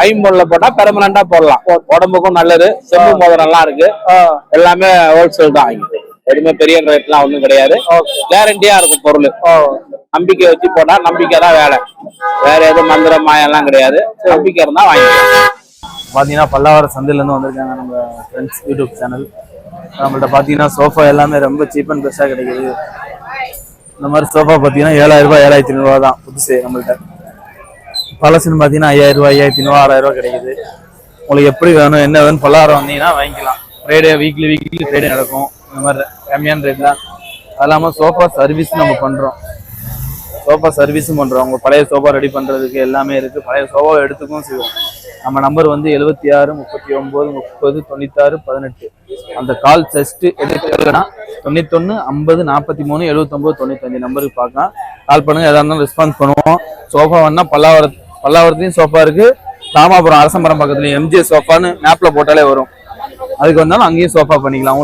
ஐம்பொன்ல போட்டா பெர்மனண்டா போடலாம். உடம்புக்கும் நல்லது. செம்பு மோதிரம் எல்லாம் இருக்கு. எல்லாமே ஹோல்சேல் தான். எதுவுமே பெரிய ரேட்லாம் ஒண்ணும் கிடையாது. கேரண்டியா இருக்கும் பொருள். நம்பிக்கை வச்சு போட்டா நம்பிக்கை தான் வேலை. வேற எதுவும் மந்திர மாயம் எல்லாம் கிடையாது. நம்பிக்கை இருந்தா வாங்கிக்கலாம். பாத்தீங்கன்னா பல்லாவரம் சந்தையில இருந்து வந்திருக்காங்க நம்ம ஃப்ரெண்ட்ஸ் யூடியூப் சேனல். நம்மள்ட்ட பாத்தீங்கன்னா சோஃபா எல்லாமே ரொம்ப சீப் அண்ட் பெஸ்டா கிடைக்குது. இந்த மாதிரி சோஃபா பாத்தீங்கன்னா 7000 ரூபாய், 7500 ரூபா தான் புதுசு. நம்மள்ட்ட பழசுன்னு பாத்தீங்கன்னா 5000 ரூபாய், 5500, 6000 ரூபாய் கிடைக்குது. உங்களுக்கு எப்படி வேணும், என்ன வேணும், பல்லாவரம் வந்தீங்கன்னா வாங்கிக்கலாம். ஃப்ரைடே வீக்லி ஃப்ரைடே நடக்கும். இந்த மாதிரி கம்மியான ரேட் தான். அது இல்லாமல் சோஃபா சர்வீஸ் நம்ம பண்ணுறோம். சோஃபா சர்வீஸும் பண்ணுறோம். உங்கள் பழைய சோஃபா ரெடி பண்ணுறதுக்கு எல்லாமே இருக்குது. பழைய சோஃபாவை எடுத்துக்கும் செய்வோம். நம்ம நம்பர் வந்து 76 39 30 96 18. அந்த கால் ஜஸ்ட்டு எடுத்துனா 91 50 43 79 95 நம்பருக்கு பார்க்கலாம். கால் பண்ணுங்கள். எதாக இருந்தாலும் ரெஸ்பான்ஸ் பண்ணுவோம். சோஃபா வேணா பல்லாவரத்துலையும் சோஃபா இருக்குது. ராமாபுரம் அரசம்பரம் பக்கத்துலையும் எம்ஜே சோஃபான்னு மேப்பில் போட்டாலே வரும். அதுக்கு வந்தாலும் அங்கேயும் சோஃபா பண்ணிக்கலாம்.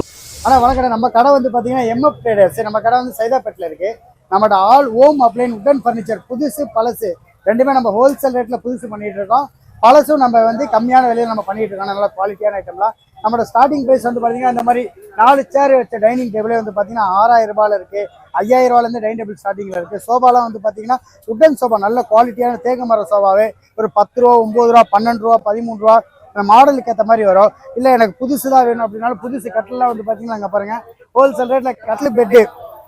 ஆனால் வணக்கம். நம்ம கடை வந்து பார்த்தீங்கன்னா எம்எஃப் ட்ரேடர்ஸ். நம்ம கடை வந்து சைதாப்பேட்டில் இருக்குது. நம்மளோட ஆல் ஹோம் அப்ளைன் உட்டன் ஃபர்னிச்சர் புதுசு பழசு ரெண்டுமே நம்ம ஹோல்சேல் ரேட்டில் புதுசு பண்ணிட்டு இருக்கோம். பழசும் நம்ம வந்து கம்மியான விலையில் நம்ம பண்ணிட்டு இருக்கோம். நல்லா குவாலிட்டியான ஐட்டம்லாம். நம்மளோட ஸ்டார்டிங் ப்ரைஸ் வந்து பார்த்தீங்கன்னா இந்த மாதிரி 4 சேர் வச்ச டைனிங் டேபிளே வந்து பார்த்தீங்கன்னா 6000 ரூபாயில் இருக்குது. 5000 ரூபாயிலேருந்து டைனிங் டேபிள் ஸ்டார்டிங்கில் இருக்குது. சோஃபாலாம் வந்து பார்த்தீங்கன்னா உட்டன் சோஃபா நல்ல குவாலிட்டியான தேக்கு மர சோஃபாவே ஒரு 10 ரூபா, 9 ரூபா, 12 ரூபா, 13 ரூபா மாடலுக்கு ஏற்ற மாதிரி வரும். இல்லை எனக்கு புதுசு தான் வேணும் அப்படின்னாலும் புதுசு கட்டிலாம் வந்து பார்த்தீங்கன்னா அங்கே பாருங்கள் ஹோல்சேல் ரேட்டில் கட்டில் பெட்டு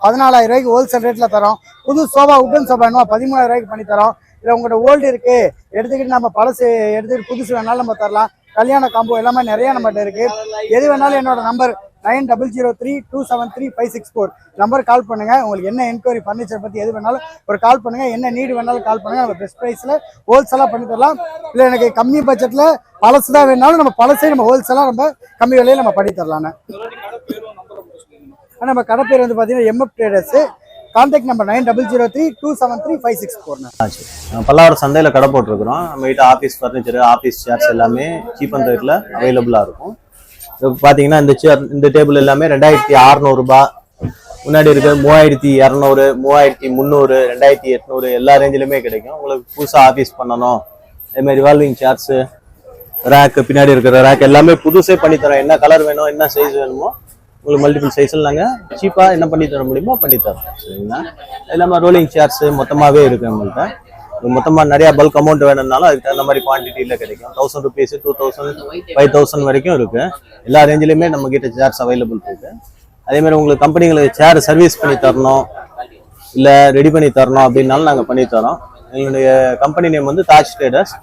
14000 ரூபாய்க்கு ஹோல்சேல் ரேட்டில் தரோம். புது சோஃபா உட்டன் சோஃபா வேணுமா 13000 ரூபாய்க்கு பண்ணி தரோம். இல்லை உங்களோட ஓல்டு இருக்குது எடுத்துக்கிட்டு நம்ம பழசு எடுத்துக்கிட்டு புதுசு வேணாலும் நம்ம தரலாம். கல்யாண காம்போ எல்லாமே நிறையா நம்மகிட்ட இருக்குது. எது வேணாலும் என்னோட நம்பர் 9003273564 நம்பர் கால் பண்ணுங்கள். உங்களுக்கு என்ன என்கொயரி ஃபர்னிச்சர் பற்றி எது வேணாலும் ஒரு கால் பண்ணுங்கள். என்ன நீடு வேணாலும் கால் பண்ணுங்கள். நம்ம பெஸ்ட் ப்ரைஸில் ஹோல்சேலாக பண்ணி தரலாம். இல்லை எனக்கு கம்மி பட்ஜெட்டில் பழசு தான் வேணாலும் நம்ம பழசே நம்ம ஹோல்சேலாக நம்ம கம்மி விலையில் நம்ம பண்ணி தரலான்னு. நம்ம கடை பேர் வந்து பார்த்தீங்கன்னா MF traders. Contact number 9003273564. Pallavaram சந்தையில கடை போட்டிருக்கிறோம். நம்ம கிட்ட ஆஃபீஸ் ஃபர்னிச்சர், ஆஃபீஸ் சேர்ஸ் எல்லாமே சீப் அண்ட் ரேட்ல அவைலபிளாக இருக்கும். இப்போ பார்த்தீங்கன்னா இந்த டேபிள் எல்லாமே 2600 ரூபாய். முன்னாடி இருக்க 3200, 3300, 2800 எல்லா ரேஞ்சிலுமே கிடைக்கும். உங்களுக்கு புதுசாக ஆஃபீஸ் பண்ணணும், அதே மாதிரி ரிவால்விங் சேர்ஸு, ரேக்கு, பின்னாடி இருக்கிற ரேக் எல்லாமே புதுசே பண்ணித்தரோம். என்ன கலர் வேணும், என்ன சைஸ் வேணுமோ உங்களுக்கு மல்டிபிள் சைஸில் நாங்கள் சீப்பாக என்ன பண்ணி தர முடியுமோ பண்ணி தரோம். சரிங்களா? அது இல்லாமல் ரோலிங் சேர்ஸ் மொத்தமாகவே இருக்குது நம்மள்கிட்ட. மொத்தமாக நிறையா பல்க் அமௌண்ட் வேணும்னாலும் அதுக்கு தகுந்த மாதிரி குவான்டிட்டியில் கிடைக்கும். 1000 rupees, 2000, 5000 வரைக்கும் இருக்குது. எல்லா ரேஞ்சிலையுமே நம்ம கிட்ட சேர்ஸ் அவைலபிள் இருக்குது. அதேமாதிரி உங்களுக்கு கம்பெனிங்களுக்கு சேர் சர்வீஸ் பண்ணி தரணும் இல்லை ரெடி பண்ணி தரணும் அப்படின்னாலும் நாங்கள் பண்ணி தரோம். எங்களுடைய கம்பெனி நேம் வந்து தாஜ் ட்ரேடர்ஸ்.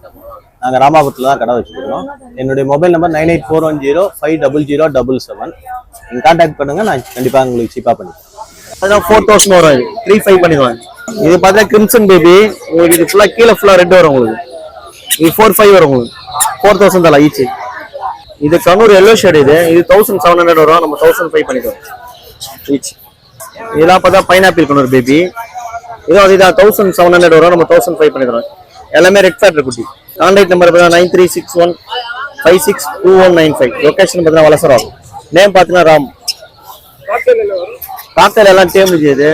நாங்கள் ராமாபுரத்தில் தான் கடை வச்சுருக்கோம். என்னுடைய மொபைல் நம்பர் 9841050077. நீங்கள் கான்டாக்ட் பண்ணுங்கள், நான் கண்டிப்பாக உங்களுக்கு சீப்பாக பண்ணிக்கிறேன். அதெல்லாம் 4000 வரும். இது 35 பண்ணிடுவாங்க. இது பார்த்தீங்கன்னா கிரிம்சன் பேபி. உங்களுக்கு இது ஃபுல்லாக கீழே ஃபுல்லாக ரெட் வரும் உங்களுக்கு. இது 45 வரும் உங்களுக்கு. 4000 தான் ஈச்சு. இது கண்ணூர் எல்லோ ஷேட். இது 1700 வரும். நம்ம 1005 பண்ணிடுவோம் ஈச். இதெல்லாம் பார்த்தா பைனாப்பிள் கண்ணூர் பேபி. இதுதான் 1700 வரும். நம்ம 1005 பண்ணிடுறோம். எல்லாமே ரெட் ஃபேக்டரி குட்டி. கான்டாக்ட் நம்பர் பார்த்தீங்கன்னா 9361562195. லொகேஷன் பார்த்தீங்கன்னா வலசரம். நேம் பார்த்தீங்கன்னா ராம். காக்டெயில் எல்லாம் டேம் இது.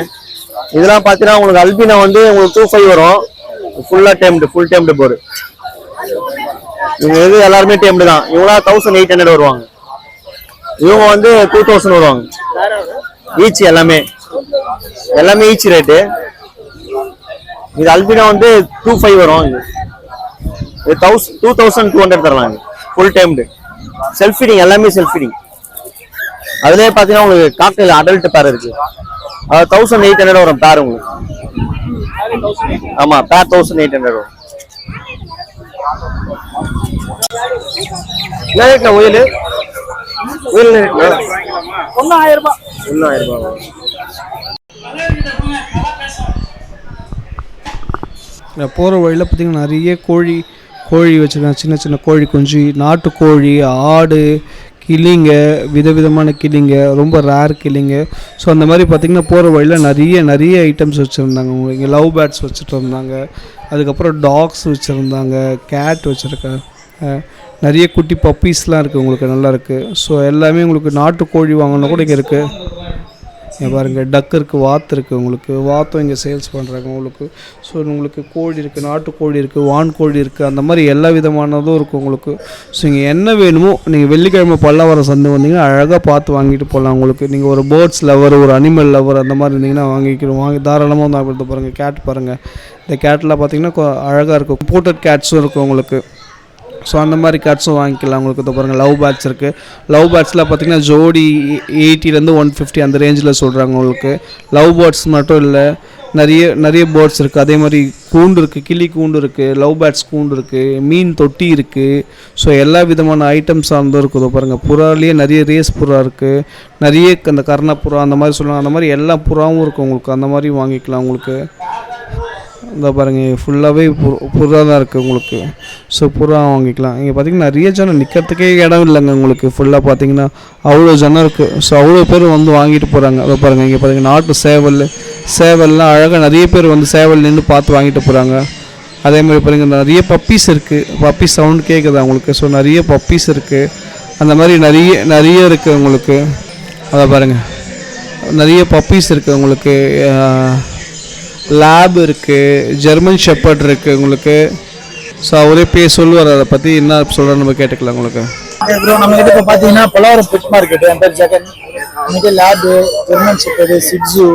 இதெல்லாம் பார்த்தீங்கன்னா உங்களுக்கு அல்பினா வந்து உங்களுக்கு 25 வரும். ஃபுல்லாக டேம்டு, ஃபுல் டேம்டு போர்டு. இவங்க இது எல்லாருமே டேம்டு தான். இவங்களாம் 1800 வருவாங்க. இவங்க வந்து 2000 வருவாங்க ஈச். எல்லாமே ஈச் ரேட்டு. இது அல்பினா வந்து 25 வரும். இது 2200 தரலாம். Full timed self feeding. எல்லாமே செல்ஃப் ஃபீடிங். அதுலேயே பார்த்தீங்கன்னா உங்களுக்கு காக்டெயில் அடல்ட் பேர் இருக்கு. 1800 வரும் பேர் உங்களுக்கு. ஆமாம், பேர் 1800 வரும். என்ன ரேட்ல ஒயில்? ஒயில் ரேட்ல 1000 ரூபாய். 1000 ரூபாய். போகிற வழியில் பார்த்திங்கன்னா நிறைய கோழி வச்சுருக்காங்க. சின்ன சின்ன கோழி குஞ்சு, நாட்டுக்கோழி, ஆடு, கிளிங்க, விதவிதமான கிளிங்க, ரொம்ப ரேர் கிளிங்க. ஸோ அந்த மாதிரி பார்த்திங்கன்னா போகிற வழியில் நிறைய ஐட்டம்ஸ் வச்சுருந்தாங்க. இங்கே லவ் பேர்ட்ஸ் வச்சுட்டு இருந்தாங்க. அதுக்கப்புறம் டாக்ஸ் வச்சுருந்தாங்க, கேட் வச்சுருக்காங்க, நிறைய குட்டி பப்பீஸ்லாம் இருக்குது உங்களுக்கு, நல்லா இருக்குது. ஸோ எல்லாமே உங்களுக்கு நாட்டுக்கோழி வாங்கினா கூட இங்கே இருக்குது. இங்கே பாருங்கள், டக் இருக்குது, வாத்து இருக்குது உங்களுக்கு. வாத்தும் இங்கே சேல்ஸ் பண்ணுறாங்க உங்களுக்கு. ஸோ உங்களுக்கு கோழி இருக்குது, நாட்டுக்கோழி இருக்குது, வான்கோழி இருக்குது, அந்த மாதிரி எல்லா விதமானதும் இருக்குது உங்களுக்கு. ஸோ இங்கே என்ன வேணுமோ நீங்கள் வெள்ளிக்கிழமை பல்லாவரம் சந்தை வந்தீங்கன்னா அழகாக பார்த்து வாங்கிட்டு போகலாம் உங்களுக்கு. நீங்கள் ஒரு பேர்ட்ஸ் லவர், ஒரு அனிமல் லவர் அந்த மாதிரி இருந்தீங்கன்னா வாங்கி தாராளமாக வந்து வாங்கிட்டு பாருங்கள். கேட் பாருங்கள், இந்த கேட்லாம் பார்த்தீங்கன்னா அழகாக இருக்கும். இம்போர்ட்டட் கேட்ஸும் இருக்குது உங்களுக்கு. ஸோ அந்த மாதிரி கேட்ஸும் வாங்கிக்கலாம் உங்களுக்கு. இதை பாருங்கள், லவ் பேர்ட்ஸ் இருக்குது. லவ் பேர்ட்ஸில் பார்த்திங்கன்னா ஜோடி 80 150 அந்த ரேஞ்சில் சொல்கிறாங்க உங்களுக்கு. லவ் பேர்ட்ஸ் மட்டும் இல்லை, நிறைய பேர்ட்ஸ் இருக்குது. அதே மாதிரி கூண்டு இருக்குது, கிளி கூண்டு இருக்குது, லவ் பேர்ட்ஸ் கூண்டு இருக்குது, மீன் தொட்டி இருக்குது. ஸோ எல்லா விதமான ஐட்டம்ஸ் சார்ந்தும் இருக்குது. பாருங்கள், புறாலேயே நிறைய ரேஸ் புறா இருக்குது, நிறைய அந்த கர்ணப்புறா அந்த மாதிரி சொல்லுவாங்க. அந்த மாதிரி எல்லா புறாவும் இருக்குது உங்களுக்கு. அந்த மாதிரி வாங்கிக்கலாம் உங்களுக்கு. இந்த பாருங்கள், ஃபுல்லாகவே புறா தான் இருக்குது உங்களுக்கு. ஸோ புறா வாங்கிக்கலாம். இங்கே பார்த்திங்கன்னா நிறைய ஜனம், நிற்கிறதுக்கே இடம் இல்லைங்க உங்களுக்கு. ஃபுல்லாக பார்த்திங்கன்னா அவ்வளோ ஜனம் இருக்குது. ஸோ அவ்வளோ பேர் வந்து வாங்கிட்டு போகிறாங்க. அதை பாருங்கள், இங்கே பார்த்திங்கன்னா நாட்டு சேவல்லாம் அழகாக நிறைய பேர் வந்து சேவல் நின்று பார்த்து வாங்கிட்டு போகிறாங்க. அதே மாதிரி பாருங்கள், நிறைய பப்பீஸ் இருக்குது. பப்பீஸ் சவுண்ட் கேட்குது அவங்களுக்கு. ஸோ நிறைய பப்பீஸ் இருக்குது. அந்த மாதிரி நிறைய இருக்குது உங்களுக்கு. அதை பாருங்கள், நிறைய பப்பீஸ் இருக்குது உங்களுக்கு. லேப் இருக்குது, ஜெர்மன் ஷெப்பர்ட் இருக்குது உங்களுக்கு. ஸோ அவரே சொல்லுவார் அதை பற்றி என்ன சொல்கிறார், நம்ம கேட்டுக்கலாம் உங்களுக்கு. நம்ம கிட்ட இப்போ பார்த்தீங்கன்னா பல்லாவரம் பெட் மார்க்கெட், என் பேர் ஜெகன். நம்மகிட்ட லேபு, ஜெர்மன் ஷெப்பர்டு, சிட்ஸு,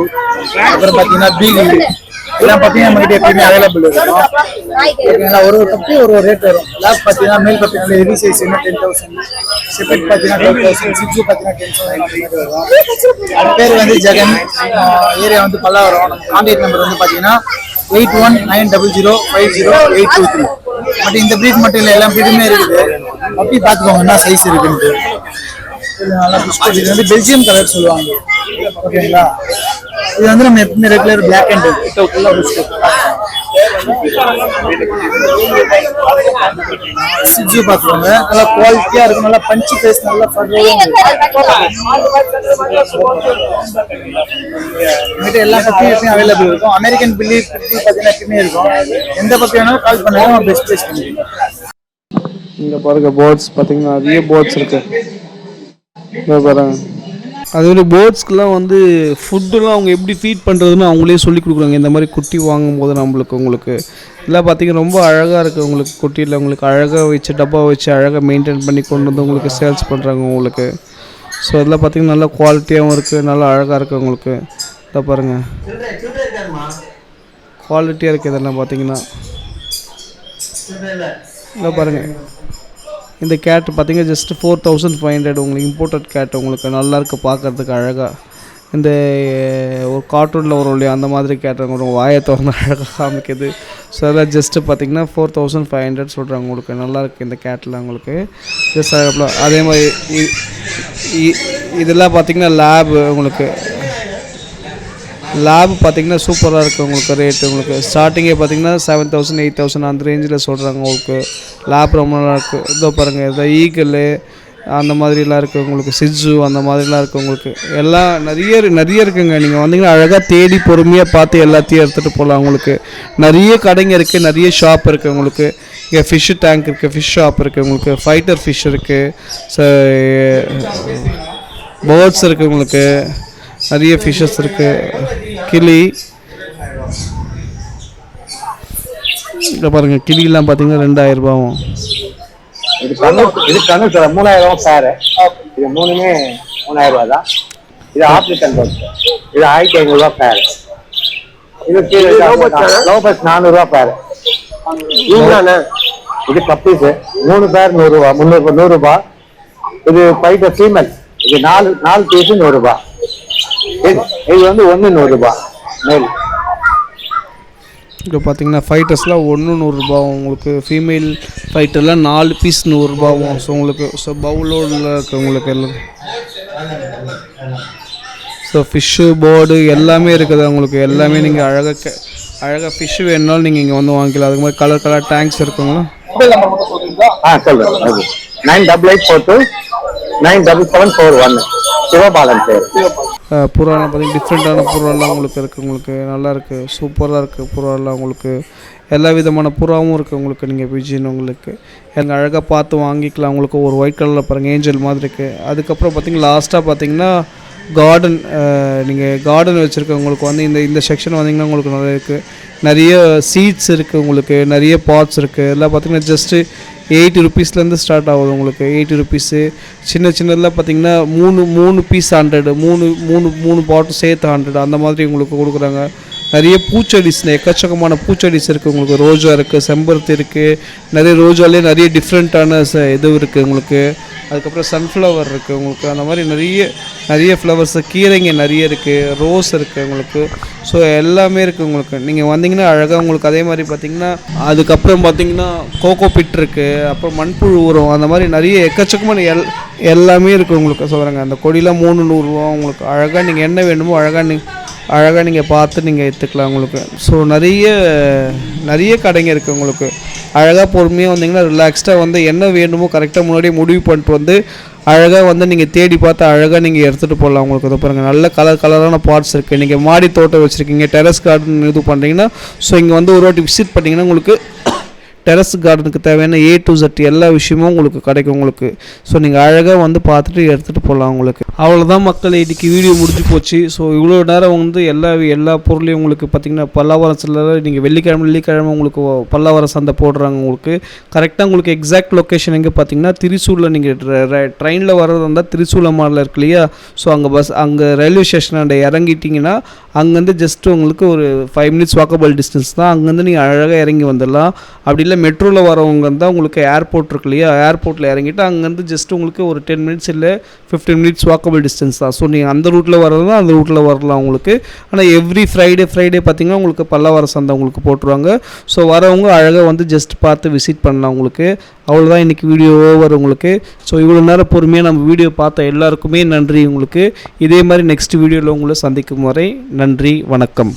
அப்புறம் பார்த்தீங்கன்னா பீலி இதெல்லாம் பார்த்தீங்கன்னா நம்மகிட்ட எப்பயுமே அவைலபிள் இருக்கும். ஓகேங்களா? ஒரு பப்பி ஒரு ரேட் வரும். லேப் பார்த்தீங்கன்னா male puppy heavy size 10,000, shepherd பார்த்தீங்கன்னா 12,000, சிட்ஸு பார்த்தீங்கன்னா 10,000 வரும். அது பேர் வந்து ஜெகன். ஏரியா வந்து பல்லாவரம். நம்ம கான்டாக்ட் நம்பர் வந்து பார்த்தீங்கன்னா 8190050823. பட் இந்த ப்ரீட் மட்டும் இல்லை, எல்லா ப்ரீடுமே இருக்குது. பப்பி பார்த்துக்கோங்க என்ன சைஸ் இருக்குன்ட்டு. நல்லா பிஸ்கட். இது வந்து பெல்ஜியம் கலர் சொல்லுவாங்க. ஓகேங்களா? இது வந்து நம்ம எப்பவுமே ரெகுலர் பிளாக் அண்ட் ஃபுல்லாக பிஸ்கட். சிஜி பார்த்துக்கோங்க, நல்லா குவாலிட்டியாக இருக்கும். நல்லா பஞ்சு பேஸ், நல்லா எல்லா பப்பியும் எப்பயும் அவைலபிள் இருக்கும். அமெரிக்கன் பில்லி பார்த்தீங்கன்னா எப்பயுமே இருக்கும். எந்த பப்பி வேணாலும் கால் பண்ணாலும் பெஸ்ட் ப்ரைஸ் பண்ணுவீங்க. இங்கே பாருங்க, போர்ட்ஸ் பார்த்தீங்கன்னா நிறைய போர்ட்ஸ் இருக்குது. பாருங்க, அது மாதிரி போர்ட்ஸ்க்கெலாம் வந்து ஃபுட்டுலாம் அவங்க எப்படி ஃபீட் பண்ணுறதுன்னு அவங்களே சொல்லி கொடுக்குறாங்க. இந்த மாதிரி குட்டி வாங்கும்போது உங்களுக்கு இதெல்லாம் பார்த்திங்கன்னா ரொம்ப அழகாக இருக்குது உங்களுக்கு. குட்டியில் உங்களுக்கு அழகாக வச்சு டப்பா வச்சு அழகாக மெயின்டைன் பண்ணி கொண்டு வந்து உங்களுக்கு சேல்ஸ் பண்ணுறாங்க உங்களுக்கு. ஸோ இதெல்லாம் பார்த்தீங்கன்னா நல்லா குவாலிட்டியாகவும் இருக்குது, நல்லா அழகாக இருக்குது உங்களுக்கு. இதை பாருங்கள், குவாலிட்டியாக இருக்குது இதெல்லாம் பார்த்தீங்கன்னா. இதை பாருங்கள், இந்த கேட் பார்த்தீங்கன்னா ஜஸ்ட் 4500 உங்களுக்கு இம்போர்ட்டட் கேட். உங்களுக்கு நல்லாயிருக்கு பார்க்குறதுக்கு அழகாக. இந்த ஒரு கார்ட்டூனில் வரும் இல்லையா அந்த மாதிரி கேட் உங்களுக்கு வாயை திறந்து அழகாக காமிக்குது. ஸோ அதெல்லாம் ஜஸ்ட்டு பார்த்தீங்கன்னா 4500 சொல்கிறாங்க உங்களுக்கு. நல்லாயிருக்கு இந்த கேட்டில் உங்களுக்கு ஜஸ்ட் அழகாக. அதே மாதிரி இதெல்லாம் பார்த்தீங்கன்னா லேபு உங்களுக்கு. லேப் பார்த்தீங்கன்னா சூப்பராக இருக்குது உங்களுக்கு. ரேட்டு உங்களுக்கு ஸ்டார்டிங்கே பார்த்தீங்கன்னா 7000 8000 அந்த ரேஞ்சில் சொல்கிறாங்க உங்களுக்கு. லேப் ரொம்ப நல்லா இருக்குது. இதோ பாருங்கள், இதை ஈகிள் அந்த மாதிரிலாம் இருக்குது உங்களுக்கு. சிட்ஸு அந்த மாதிரிலாம் இருக்குது உங்களுக்கு. எல்லாம் நிறைய இருக்குங்க. நீங்கள் வந்தீங்கன்னா அழகாக தேடி பொறுமையாக பார்த்து எல்லாத்தையும் எடுத்துகிட்டு போகலாம் உங்களுக்கு. நிறைய கடைங்க இருக்குது, நிறைய ஷாப் இருக்குது உங்களுக்கு. இங்கே ஃபிஷ்ஷு டேங்க் இருக்குது, ஃபிஷ் ஷாப் இருக்குது உங்களுக்கு. ஃபைட்டர் ஃபிஷ் இருக்குது, பேர்ட்ஸ் இருக்குது உங்களுக்கு. நிறைய ஃபிஷ்ஷஸ் இருக்குது. கிளி இங்கே பாருங்கள், கிளிலாம் பார்த்தீங்கன்னா 2000 ரூபாவும். இது கண்ணு 3000 பேரு. இது மூணுமே 3000 ரூபா தான். இது ஆப்ரிக்கன் பஸ், இது 1500 ரூபா பேரு. இது லோபஸ் 400 ரூபா பேரு. இது கப்பீஸ் 3 பேர் 100 ரூபா, 100 ரூபா. இது ஃபைட்டர் ஃபீமேல், இது 4 பீஸ் 100 ரூபா. இது வந்து 1 100 ரூபா மேல். இப்போ பார்த்தீங்கன்னா ஃபைட்டர்ஸ்லாம் 1 100 ரூபாவும் உங்களுக்கு. ஃபீமேல் ஃபைட்டர்லாம் 4 பீஸ் 100 ரூபாவும். ஸோ உங்களுக்கு பவுலோடில் இருக்குது உங்களுக்கு எல்லாம். ஸோ ஃபிஷ்ஷு போர்டு எல்லாமே இருக்குது உங்களுக்கு. எல்லாமே நீங்கள் அழகாக ஃபிஷ்ஷு வேணுனாலும் நீங்கள் இங்கே வந்து வாங்கிக்கலாம். அதுக்கு மாதிரி கலர் டேங்க்ஸ் இருக்குங்களா? சொல்லுங்கள். 9884 97741 சிவபாலன் பேர். புறாலாம் பார்த்தீங்கன்னா டிஃப்ரெண்ட்டான புறாலாம் உங்களுக்கு இருக்குது. உங்களுக்கு நல்லாயிருக்கு, சூப்பராக இருக்குது புறாலாம் உங்களுக்கு. எல்லா விதமான புறாவும் இருக்குது உங்களுக்கு. நீங்கள் பிஜின்னு உங்களுக்கு எங்கள் அழகாக பார்த்து வாங்கிக்கலாம் உங்களுக்கு. ஒரு ஒயிட் கலரில் பாருங்கள், ஏஞ்சல் மாதிரி இருக்குது. அதுக்கப்புறம் பார்த்தீங்கன்னா லாஸ்ட்டாக பார்த்தீங்கன்னா கார்டன். நீங்கள் கார்டன் வச்சுருக்கவங்களுக்கு வந்து இந்த செக்ஷன் வந்தீங்கன்னா உங்களுக்கு நல்லா இருக்குது. நிறைய சீட்ஸ் இருக்குது உங்களுக்கு, நிறைய பாட்ஸ் இருக்குது. எல்லாம் பார்த்தீங்கன்னா ஜஸ்ட்டு 80 ருபீஸ்லேருந்து ஸ்டார்ட் ஆகுது உங்களுக்கு. 80 ருபீஸு. சின்னதெல்லாம் பார்த்தீங்கன்னா 3 பீஸ் 100, மூணு பாட்டும் சேர்த்து 100 அந்த மாதிரி உங்களுக்கு கொடுக்குறாங்க. நிறைய பூச்செடிஸ், எக்கச்சக்கமான பூச்செடிஸ் இருக்குது உங்களுக்கு. ரோஜா இருக்குது, செம்பருத்தி இருக்குது. நிறைய ரோஜாலேயே நிறைய டிஃப்ரெண்ட்டான இது இருக்குது உங்களுக்கு. அதுக்கப்புறம் சன்ஃப்ளவர் இருக்குது உங்களுக்கு. அந்த மாதிரி நிறைய ஃப்ளவர்ஸு, கீரைங்க நிறைய இருக்குது, ரோஸ் இருக்குது உங்களுக்கு. ஸோ எல்லாமே இருக்குது உங்களுக்கு. நீங்கள் வந்தீங்கன்னா அழகாக உங்களுக்கு. அதே மாதிரி பார்த்தீங்கன்னா அதுக்கப்புறம் பார்த்தீங்கன்னா கோகோ பிட் இருக்குது, அப்புறம் மண்புழு உரம், அந்த மாதிரி நிறைய எக்கச்சக்கமான எல்லாமே இருக்குது உங்களுக்கு. சொல்கிறாங்க அந்த கொடியெலாம் 300 ரூபா உங்களுக்கு. அழகாக நீங்கள் என்ன வேணுமோ அழகாக நீங்கள் பார்த்து நீங்கள் எடுத்துக்கலாம் உங்களுக்கு. ஸோ நிறைய கடைங்க இருக்குது உங்களுக்கு. அழகாக பொறுமையாக வந்தீங்கன்னா ரிலாக்ஸ்டாக வந்து என்ன வேணுமோ கரெக்டாக முன்னாடியே முடிவு பண்ணிட்டு வந்து அழகாக வந்து நீங்கள் தேடி பார்த்து அழகாக நீங்கள் எடுத்துகிட்டு போகலாம் உங்களுக்கு. இதை பாருங்கள், நல்ல கலரான பார்ட்ஸ் இருக்குது. நீங்கள் மாடி தோட்டம் வச்சுருக்கீங்க, டெரஸ் கார்டன் இது பண்ணுறீங்கன்னா ஸோ இங்கே வந்து ஒரு வாட்டி விசிட் பண்ணிங்கன்னா உங்களுக்கு டெரஸ் கார்டனுக்கு தேவையான A to Z எல்லா விஷயமும் உங்களுக்கு கிடைக்கும் உங்களுக்கு. ஸோ நீங்கள் அழகாக வந்து பார்த்துட்டு எடுத்துகிட்டு போகலாம் உங்களுக்கு. அவ்வளோதான் மக்கள், இன்றைக்கி வீடியோ முடிஞ்சு போச்சு. ஸோ இவ்வளோ நேரம் வந்து எல்லா பொருளையும் உங்களுக்கு பார்த்திங்கன்னா பல்லாவரம் சந்தையில் நீங்கள் வெள்ளிக்கிழமை உங்களுக்கு பல்லாவரம் சந்தை போடுறாங்க உங்களுக்கு. கரெக்டாக உங்களுக்கு எக்ஸாக்ட் லொக்கேஷன் எங்கே பார்த்தீங்கன்னா திரிசூரில். நீங்கள் ட்ரெயினில் வர்றது இருந்தால் திரிசூலம் மாடலில் இருக்கு இல்லையா? ஸோ அங்கே ரயில்வே ஸ்டேஷன் இறங்கிட்டிங்கன்னா அங்கேருந்து ஜஸ்ட் உங்களுக்கு ஒரு 5 minutes வாக்கபிள் டிஸ்டன்ஸ் தான். அங்கேருந்து நீங்கள் அழகாக இறங்கி வந்துடலாம். அப்படி இல்லை மெட்ரோவில் வரவங்க இருந்தால் உங்களுக்கு ஏர்போர்ட் இருக்கு இல்லையா? ஏர்போர்ட்டில் இறங்கிட்டு அங்கேருந்து ஜஸ்ட் உங்களுக்கு ஒரு 10 minutes இல்லை 15 minutes வாக்கபிள் டிஸ்டன்ஸ் தான். ஸோ நீங்கள் அந்த ரூட்டில் வரதுனா அந்த ரூட்டில் வரலாம் உங்களுக்கு. ஆனால் எவ்ரி ஃப்ரைடே பார்த்திங்கன்னா உங்களுக்கு பல்லாவரம் சந்தை உங்களுக்கு போட்டுருவாங்க. ஸோ வரவங்க அழகாக வந்து ஜஸ்ட் பார்த்து விசிட் பண்ணலாம் உங்களுக்கு. அவ்வளோதான் இன்றைக்கி வீடியோ ஓவர் உங்களுக்கு. ஸோ இவ்வளோ நேரம் பொறுமையாக நம்ம வீடியோ பார்த்த எல்லாருக்குமே நன்றி உங்களுக்கு. இதே மாதிரி நெக்ஸ்ட் வீடியோவில் உங்களை சந்திக்கும் வரை நன்றி, வணக்கம்.